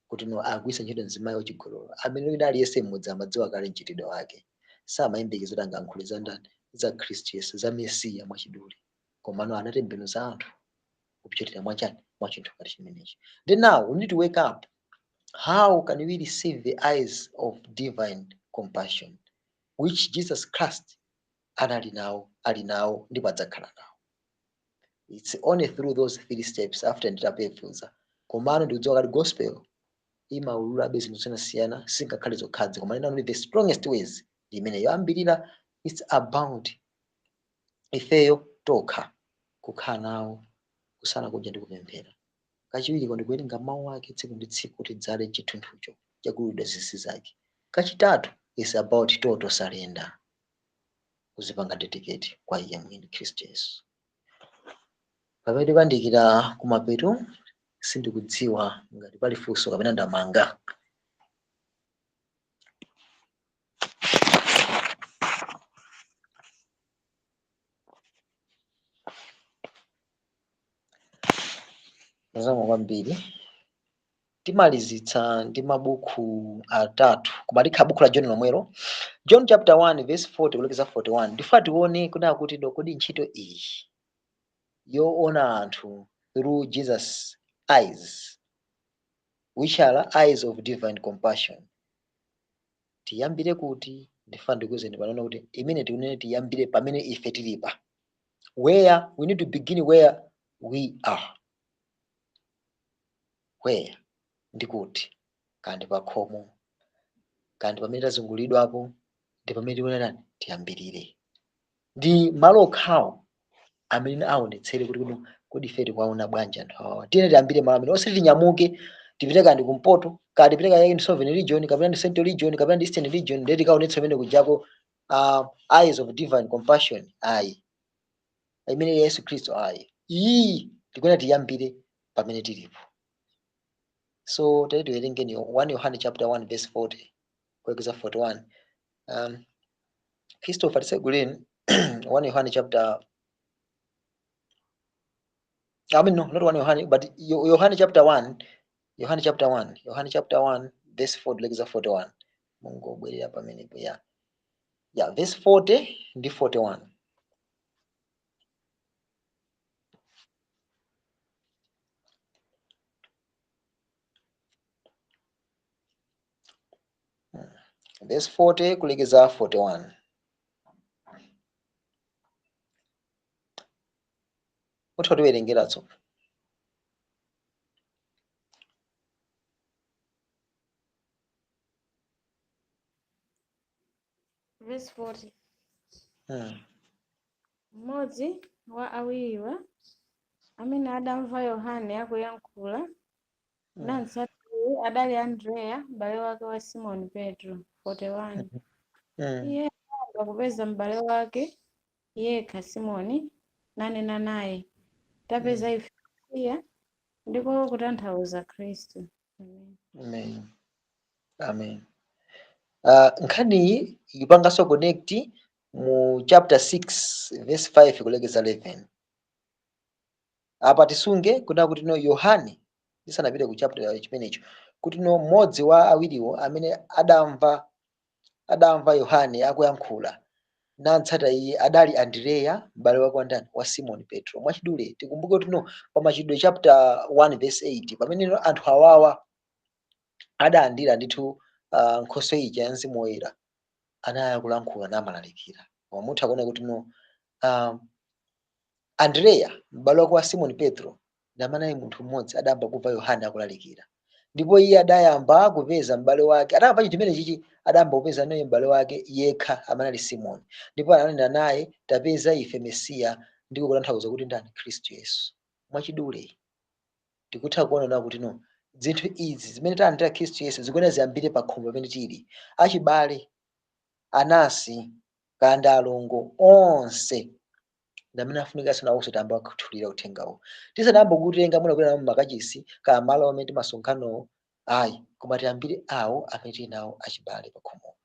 kuti no agwisa ntchito mzimayi wachigololo amene wina aliyense mmodzi amadziwa kale mchitidwe wake. Samayembekeza kuti angayankhule za ndani za Khristu Yesu za Mesiya mwachidule, komano anatembenuza anthu kupitirira mwachani mwa chinthu ngati chimenechi. Then now we need to wake up. How can we receive the eyes of divine compassion which Jesus Christ ali nawo ndipo adzakhala nawo? It's only through those 3 steps after nditapefuza. Komano ndikudziwa kuti gospel imaulula zinthu zosiyanasiyana singakhale zokhazi, koma nena the strongest ways imene yoambirira it's about ifeyo tokha kukhala nawo kusala kudya ndi kupemphera. Kachiwiri ndikuwerenga mawu ake tsiku ndi tsiku kuti dzale chitunthucho chakulida zinsinsi zake. Kachitatu is about total surrender, kuzipanga dedicate kwa iye mwini Khristu Yesu. Pamene tikuyandikira kumapeto sindikudziwa ngati pali funso kapena ndamanga. Zikomo kwambiri. Timalizitsa ndi mabuku atatu koma likhala buku la John lomwelo, John chapter 1 verse 40 kulekeza 41. Ndifuna tione kunena kuti kodi ntchito iyi yoona anthu through Jesus eyes, which are eyes of divine compassion, tiyambire kuti. Ndifuna ndikuwuzeni panoona kuti imene tikunene tiyambire pamene ife tilipa. Where we need to begin where we are. Where ndikuti kandi pakhomo kandi pamene tazungulidwapo ndi pamene tikunena tiyambirire. Ndi malo okhawo amene aonetsere kuti kodi ife tikuwaona bwanji anthu awa. Tiyeni tiyambire malo amene osati tinyamuke tipite kandi kumpoto kandi tipite kaya ndi Southern region kapena ndi Central region kapena ndi Eastern region ndi tikaonetsa pamene kujako eyes of divine compassion ayi imene Yesu Khristu ayi iyi tikuyenera tiyambire pamene tilipo. So tati tiwerengeni 1 Yohane chapter 1 verse 40 kulekeza 41. Christopher tiseguleni 1 Yohane chapter no, not 1 Yohane, but Yohane chapter 1, Yohane chapter 1 verse 4 kulekeza 41. Mungu obwerera pamenepo ya verse 40 ndi 41. Verse 40 kulekeza 41. Utho tiwerengera tso. Verse 40. Hmm. Mmodzi wa awiriwa amene adamva Yohane akuyankhula nansatiwe adali Andreya m'bale wake wa Simoni Petro. 41. Iye anayamba kupeza m'bale wake yekha Simoni nanena naye, tapeza ife Mesiya, ndiko kutanthauza Khristu. Amen. Amen. Nkhani ipanganso connect mu chapter 6 verse 5 kulekeza 11. Apa tisunge kuna kuti no Yohane tisanapite ku chapter chimenecho kuti no mmodzi wa awiriwo amene adamva Yohane akuyankhula nantsata iye adali Andreya m'bale wake wa ndani wa Simoni Petro. Mwachidule tikumbuke kuti no pa machitidwe chapter 1 verse 8 pamene no anthu awawa adalandira ndithu Nkhoswe ija ya Mzimu Woyera anaya kulankhula namalalikira. Wamutha kuona kuti no Andreya m'bale wake wa Simoni Petro ndamanaye munthu mmodzi adayamba kumva Yohane akulalikira, ndipo iye adayamba kupeza m'bale wake adamva chinthu chimene chichi adayamba kupeza naye m'bale wake yekha amene ali Simoni, ndipo ananena naye tapeza ife Mesiya, ndiko kutanthauza kuti ndani Khristu Yesu. Mwachidule tikutha kuona kuti no zinthu izi zimene talandira Khristu Yesu zikuyenera ziyambire pa khomo pamene tili. Achibale, anasi, kanda alongo onse ndamene afunika nawonso tayamba kuthulira uthengawo. Tisanayamba kutenga mwina kwena mmakachisi kaya malo amene timasonkhanawo ayi, koma tiyambire awo amene tili nawo achibale pa khomo.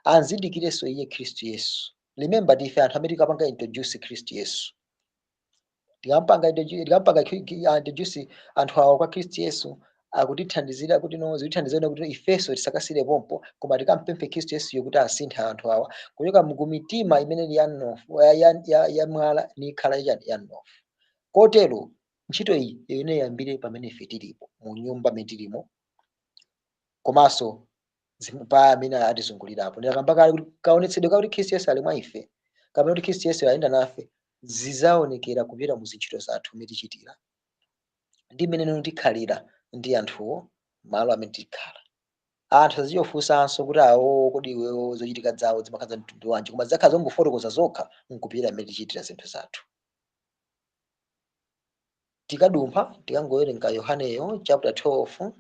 Anzindikirenso iye Khristu Yesu. Remember tife anthu amene tikapanga introduce Khristu Yesu. Tikampanga introduce anthu awo kwa Khristu Yesu akutithandizira kuti no zithandizira kuti ifeso tisakasire pompo, koma tikampemphe Khristu Yesu kuti asinthe anthu awa kuchoka mkumitima imene ya mnofu ya mwala ni khala ya mnofu. Kotero ntchito iyi ine yambire pamene ife tilipo mu nyumba imene tilimo, komanso pa amene atizungulirapo. Ndakamba kale kuti kaonetsedwe kuti Khristu Yesu ali mwa ife kapena kuti Khristu Yesu ayenda nafe zizaonekera kupita mu zintchito zathu imene tichitira ndi mmene tikhalira ndi anthuwo malo amene tikhala. Anthu aziyofunsanso kuti awo kodi iwewo zochitika zawo zimakhala mtundu wanji, koma zakhala zongofotokoza zokha nkupita mmene tichitira zinthu zathu. Tikadumpha tikangowerenga Yohaneyo chapter 12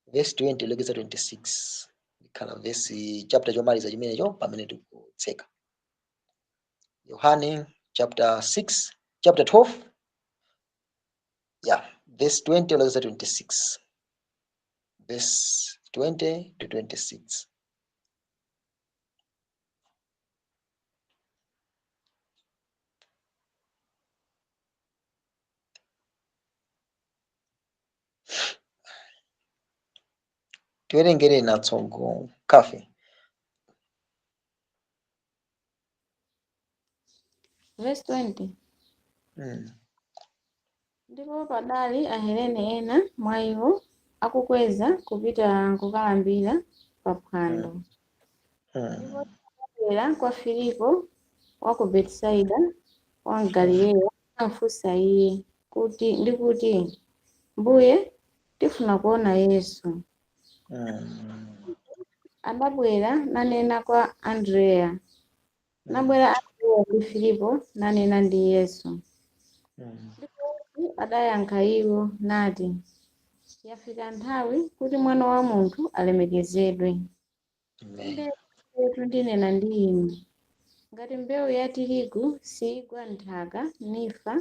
verse 20 lekeza 26 ikhala verse chapter chomaliza chimenecho pamene tikutseka. Yohane chapter 12 verse 20 lekeza 26. Verse 20 to 26. Tiwerengere natsongo kafe. Verse 20. Ndipo padali Ahelene ena mwa iwo akukweza kupita kukalambira pa phwando. Ndipo tinabwera kwa Filipo wa ku Betisaida wa Galileya anafunsa iye kuti Mbuye, tifuna kuona Yesu. Adabwera nanena kwa Andreya. Nabwera Andreya ndi Filipo nanena ndi Yesu. Ndipo adayankha iwo nati, yafika nthawi kuti Mwana wa Munthu alemekezedwe. Inde ndinena ndi inu ngati mbewu ya tirigu sigwa nthaka nifa,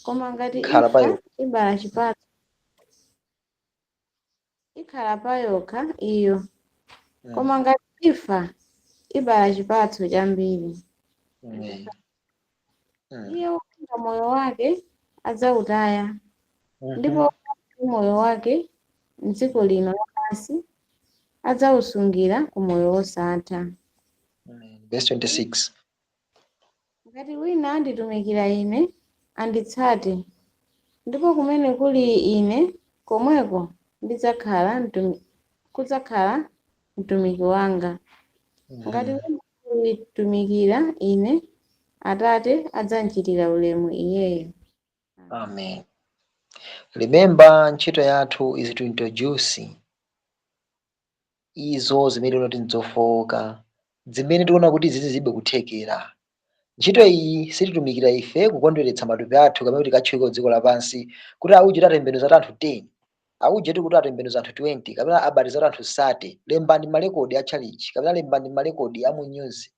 koma ngati Khala ifa payo. ibala chipatso, ikhala pa yokha iyo, koma ngati ifa ibala chipatso chambiri. Iye wokonda moyo wake adzawutaya, ndipo moyo wake m'dziko lino lapansi adzawusungira ku moyo wosatha. Verse 26. Ngati wina anditumikira ine, anditsate, ndipo kumene kuli ine, komweko kudzakhala mtumiki wanga. Ngati wina anditumikira ine, Atate adzandichitira ulemu iyeyo. Amen. Remember, ntchito yathu is to introduce izo zimene unoti nzofowoka, zimene tiona kuti zizi zibe kuthekera. Ntchito iyi sititumikira ife kukondweretsa matupi athu kamene kuti katchwiko dziko lapansi, kuti auje tatembenuza anthu 10, auje kuti atembenuza anthu 20, kapena abatiza anthu 30, lembani malekodi a chalichi, kapena lembani malekodi a mu news,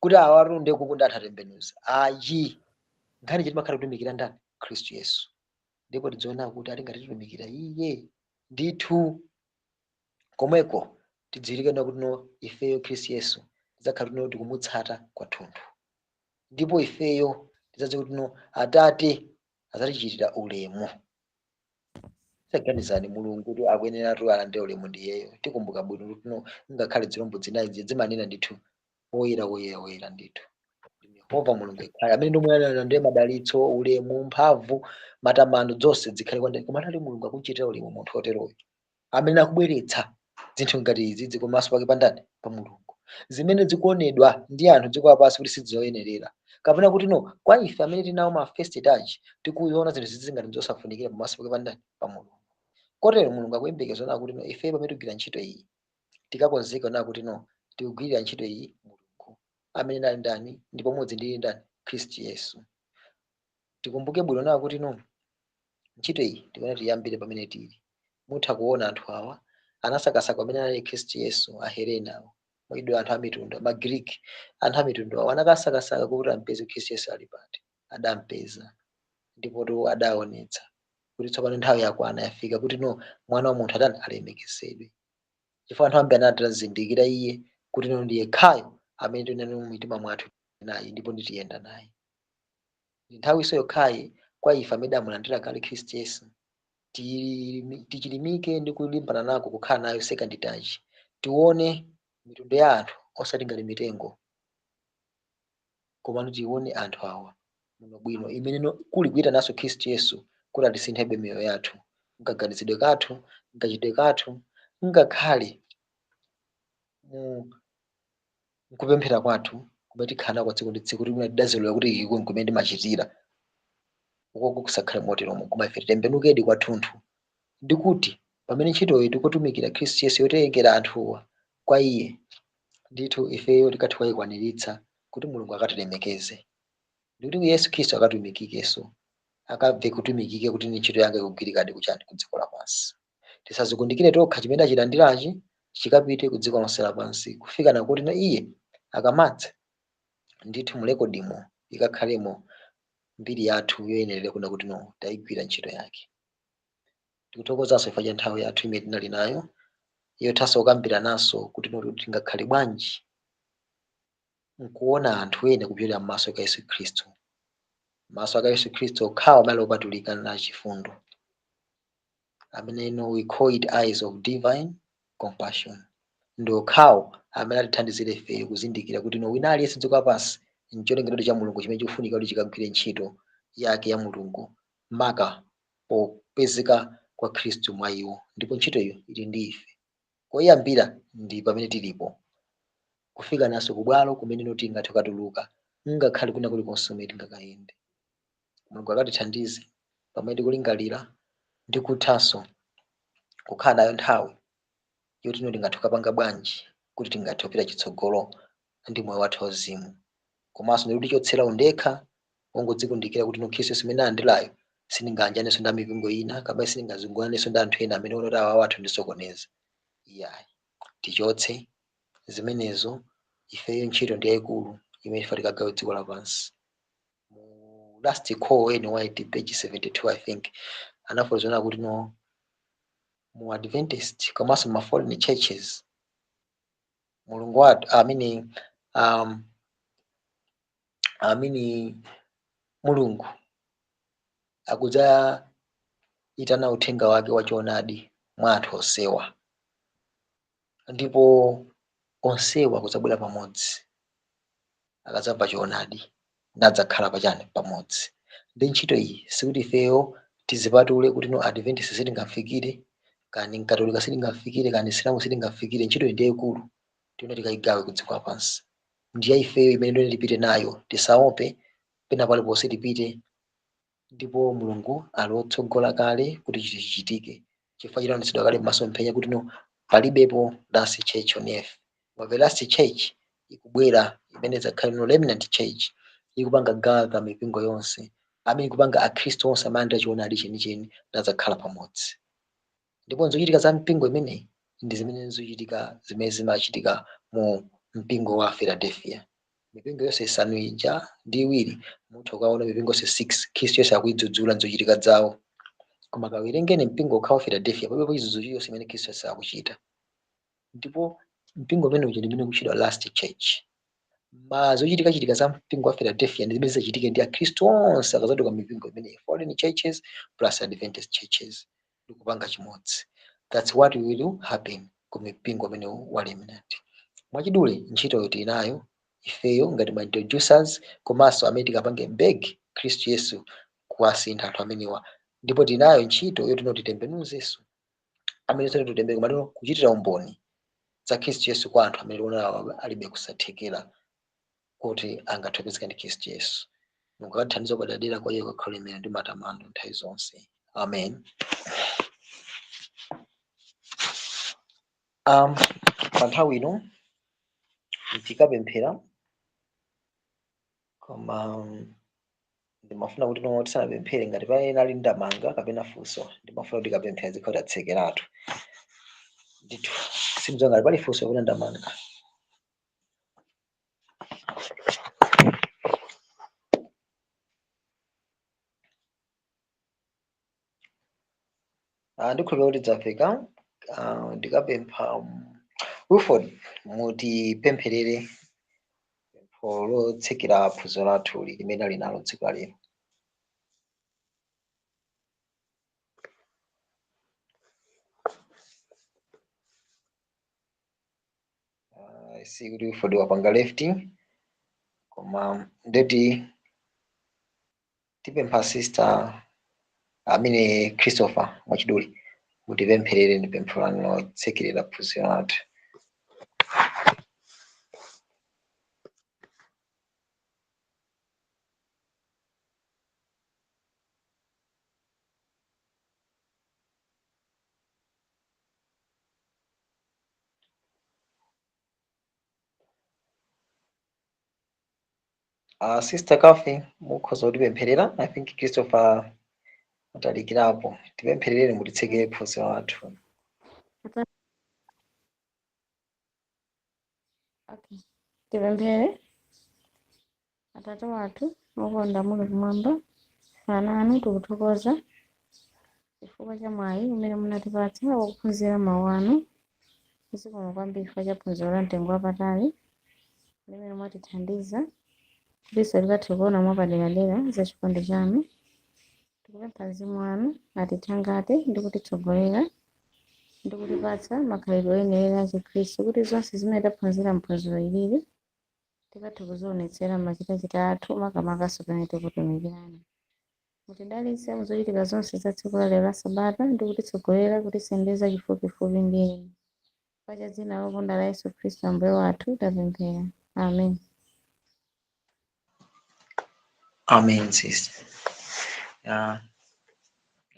kuti awarunde kukunda anthu atembenuza. Ayi, nkhani chiti makhala kutumikira ndani? Khristu Yesu. Ndipo tidziona kuti atingatitumikira iye ndithu komweko tidziwirike kuti no ifeyo Khristu Yesu tidzakhala kuti tikumutsata kwathunthu, ndipo ifeyo tidzadziwa kuti no Atate adzatichitira ulemu. Taganizani Mulungu kuti akuyenera tu alande ulemu ndiyeyo. Tikumbuka bwino kuti no ngakhale zirombo zinayi zimanena ndithu woyera woyera woyera ndithu. Yehova Mulungu ekhaya amene ndiye ndiye madalitso, ulemu, mphamvu, matamando zonse zikhale kwa ndani. Koma ali Mulungu akuchitira ulemu munthu oteroyo, amene akubweretsa zinthu ngati izi dziko maso pake pandani? Pa Mulungu. Zimene zikuonedwa ndi anthu dziko lapansi kuti sizoyenerera, kapena kuti no kwa ife amene tinawo ma first touch tikuona zinthu zizi ngati zosafunikira pamaso pake pandani? Pa Mulungu. Kotero Mulungu akuyembekeza kuti no ife pamene tigwira ntchito iyi tikakonzeka na kuti no tikugwirira ntchito iyi Mulungu amene ali ndani ndipo pamodzi ndi ndani? Khristu Yesu. Tikumbuke bwino na kuti no ntchito iyi tikona tiyambire pamene tili. Mutha kuona anthu awa anasakasaka pamene ali Khristu Yesu, Ahelene awo, mwaidwe anthu amitundu, Magreek, anthu amitundu awo anakasakasaka kuti ampeze Khristu Yesu ali pati, adampeza, ndipo to adaonetsa kuti tsopano nthawi yakwana yafika kuti no mwana wa munthu atani alemekezedwe. Chifukwa anthu ambiri anatazindikira iye kuti no ndiye khayo amene tinene mu mitima mwathu naye ndipo nditiyenda naye. Nthawi iso yokhayi kwa ife amene amulandira kale Khristu Yesu tichilimike ndi kulimbana nako kukhala nayo second touch. Tione mitundu ya anthu osati ngati mitengo, koma tione anthu awa muno bwino imene kuli kuita naso Khristu Yesu kuti atisinthebe miyoyo yathu, ngaganizidwe kathu, ngachitwe kathu, ngakhale kupemphera kwathu kumene tikhala kwa tsiku ndi tsiku kuti tidazolera kuti iku kumene ndimachitira uko kusakhale moteromo. Koma ife titembenukedi kwathunthu ndi kuti pamene ntchitoyi tikutumikira Khristu Yesu yotengera anthuwa kwa iye, ndithu ifeyo tikati kwayikwaniritsa kuti Mulungu akatilemekeze, ndikuti Yesu Khristu akatumikikeso, akabve kutumikike kuti ntchito yanga ikugwirikadi kuchani ku dziko lapansi. Tisazikundikire tokha chimene achilandirachi chikapite ku dziko lonse lapansi, kufika nakuti na iye akamadza ndithu mulekodimo ikakhalemo mbiri yathu yoyenerera kuna kuti no tayigwira ntchito yake. Tikuthokozanso chifukwa cha nthawi yathu imene tinali nayo yothanso kukambira naso kuti no tingakhale bwanji nkuona anthu ene kupyolera m'maso ka Yesu Khristu. Maso aka Yesu Khristu okhawa amene opatulika na chifundo, amene no we call it eyes of divine compassion. Ndi okhawo amene atithandizire ife kuzindikira kuti no wina aliyense dziko lapansi ncholingaliro cha Mulungu chimene chikufunika kuti chikagwire ntchito yake ya Mulungu maka popezeka kwa Khristu mwa iwo, ndipo ntchito iyo ili ndi ife. Koyambira ndi pamene tilipo kufika naso kubwalo kumene no tingathe kukatuluka, ngakhale kuna kulikonse kumene tingakayende. Mulungu akatithandize pamene tikulingalira ndi kuthanso kukhala nayo nthawi yoti no tingathe kupanga bwanji kuti tingathe kupita chitsogolo ndi moyo wathu wauzimu. Komanso ndi kutichotsera undekha wongodzikundikira kuti no Khristu Yesu amene andilayo sindingayanjanenso ndi mipingo ina, kapena sindingazungulanenso ndi anthu ena amene onoti awa wathu ndisokoneza. Iyayi, tichotse zimenezo ifeyo ntchito ndi yayikulu imene ifa tikagawe dziko lapansi. Mu last call Ellen White page 72 I think anafotokoza kuti no mu Adventist komanso ma foreign churches mulungu wathu mulungu akudza itana uthenga wake wachoonadi mwa anthu onsewa, ndipo onsewa kudzabwera pamodzi akadzamva choonadi nadzakhala pachani pamodzi. Ndi ntchito iyi sikuti ifeyo tizipatule kuti no Adventist sitingafikire kani Mkatolika sitingafikire kani Islamu sitingafikire. Ntchito iyi ndi yayikulu tione tikayigawe ku dziko lapansi. Ndiye ifeyo imene tipite nayo, tisaope pena paliponse tipite, ndipo mulungu ali wotsogola kale kuti chichitike. Chifukwa chinaonetsedwa kale m'masomphenya kuti no palibepo last church on earth. The last church ikubwera imene idzakhala no remnant church ikupanga gaga mipingo yonse amene ikupanga akhristu onse amene achiona chenicheni nadzakhala pamodzi. Ndipo zochitika za mpingo imeneyi ndi zimene zochitika zimene zimachitika mu mpingo wa Philadelphia. Mipingo yonse isanu ija ndi iwiri mutha kuona mipingo yonse 6 Khristu Yesu akuyidzudzula zochitika zawo, koma kawerengeni mpingo ukhawa Philadelphia palibe chidzudzulo yonse imene Khristu Yesu akuchita. Ndipo mpingo umene uja ndimene kuchita last church. Zochitika za mpingo wa Philadelphia ndi zimene zichitike ndi akhristu onse akazadwa mipingo imene foreign churches plus Adventist churches ndikupanga chimodzi. That's what will happen ku mipingo imene wa remnant. Mwachidule ntchito yoti inayo ifeyo ngati ma introducers komanso amene tikapange beg Khristu Yesu kuwasintha anthu amenewa, ndipo tinayo ntchito yoti titembenuzenso amene titembenuze komanso kuchitira umboni za Khristu Yesu kwa anthu amene ona alibe kusathekera kuti angathokozeke ndi Khristu Yesu. Mulungu akatithandiza padadera kwa iye kakhala ndi matamando nthawi zonse. Amen. Pa nthawi ino tikapemphera, koma ndimafuna kuti no tisanapemphere ngati paena ali ndamanga kapena funso ndimafuna kuti kapemphera zikhala tatsekeratu. Ndithu simzo ngati pali funso kapena ndamanga. Ndikhulupirira kuti dzafika. Ndikapempha Wilford mutipempherere lotsekera phunziro lathu limene ali nalo tsiku lero. Si kuti Wilford wapanga lefti, koma ndeti tipempha sister amene Christopher mwachidule mutipempherere ndi pempho lanu lotsekerera phunziro lathu. Sister Kafi mukhoza kutipempherera. I think Christopher atalikirapo. Tipempherere mutitsekere phunziro lathu. Okay. Tipemphere. Atate wathu wokonda muli kumwamba, ana anu tikuthokoza chifukwa cha mwayi umene munatipatsa wakuphunzira mawu anu. Zikomo kwambiri chifukwa cha phunziro la mtengo wapatali limene mwatithandiza kutinso tikathe kuona mwapaderadera za chikondi chanu. Tikupempha Mzimu wanu atithangate ndi kutitsogolera ndi kutipatsa makhalidwe oyenera a Chikhristu, kuti zonse zimene taphunzira mphunziro ilili tikathe kuzionetsera machitachita athu makamakaso pamene tikutumikirani. Mutidalitse muzochitika zonse za tsiku la lero la Sabata ndi kutitsogolera kutisendeza chifupifupi ndi inu. Kwa dzina lokonda la Yesu Khristu Ambuye wathu tapemphera. Amen. Amen sister.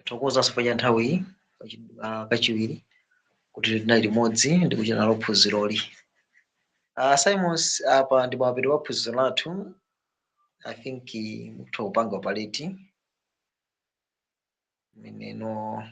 Tokoza sipaja nthawi kachiwiri kuti tinali limodzi ndi kuchita nalo phunziroli. Simons apa ndi mapeto wa phunziro lathu. I think mutha kupanga paleti meneno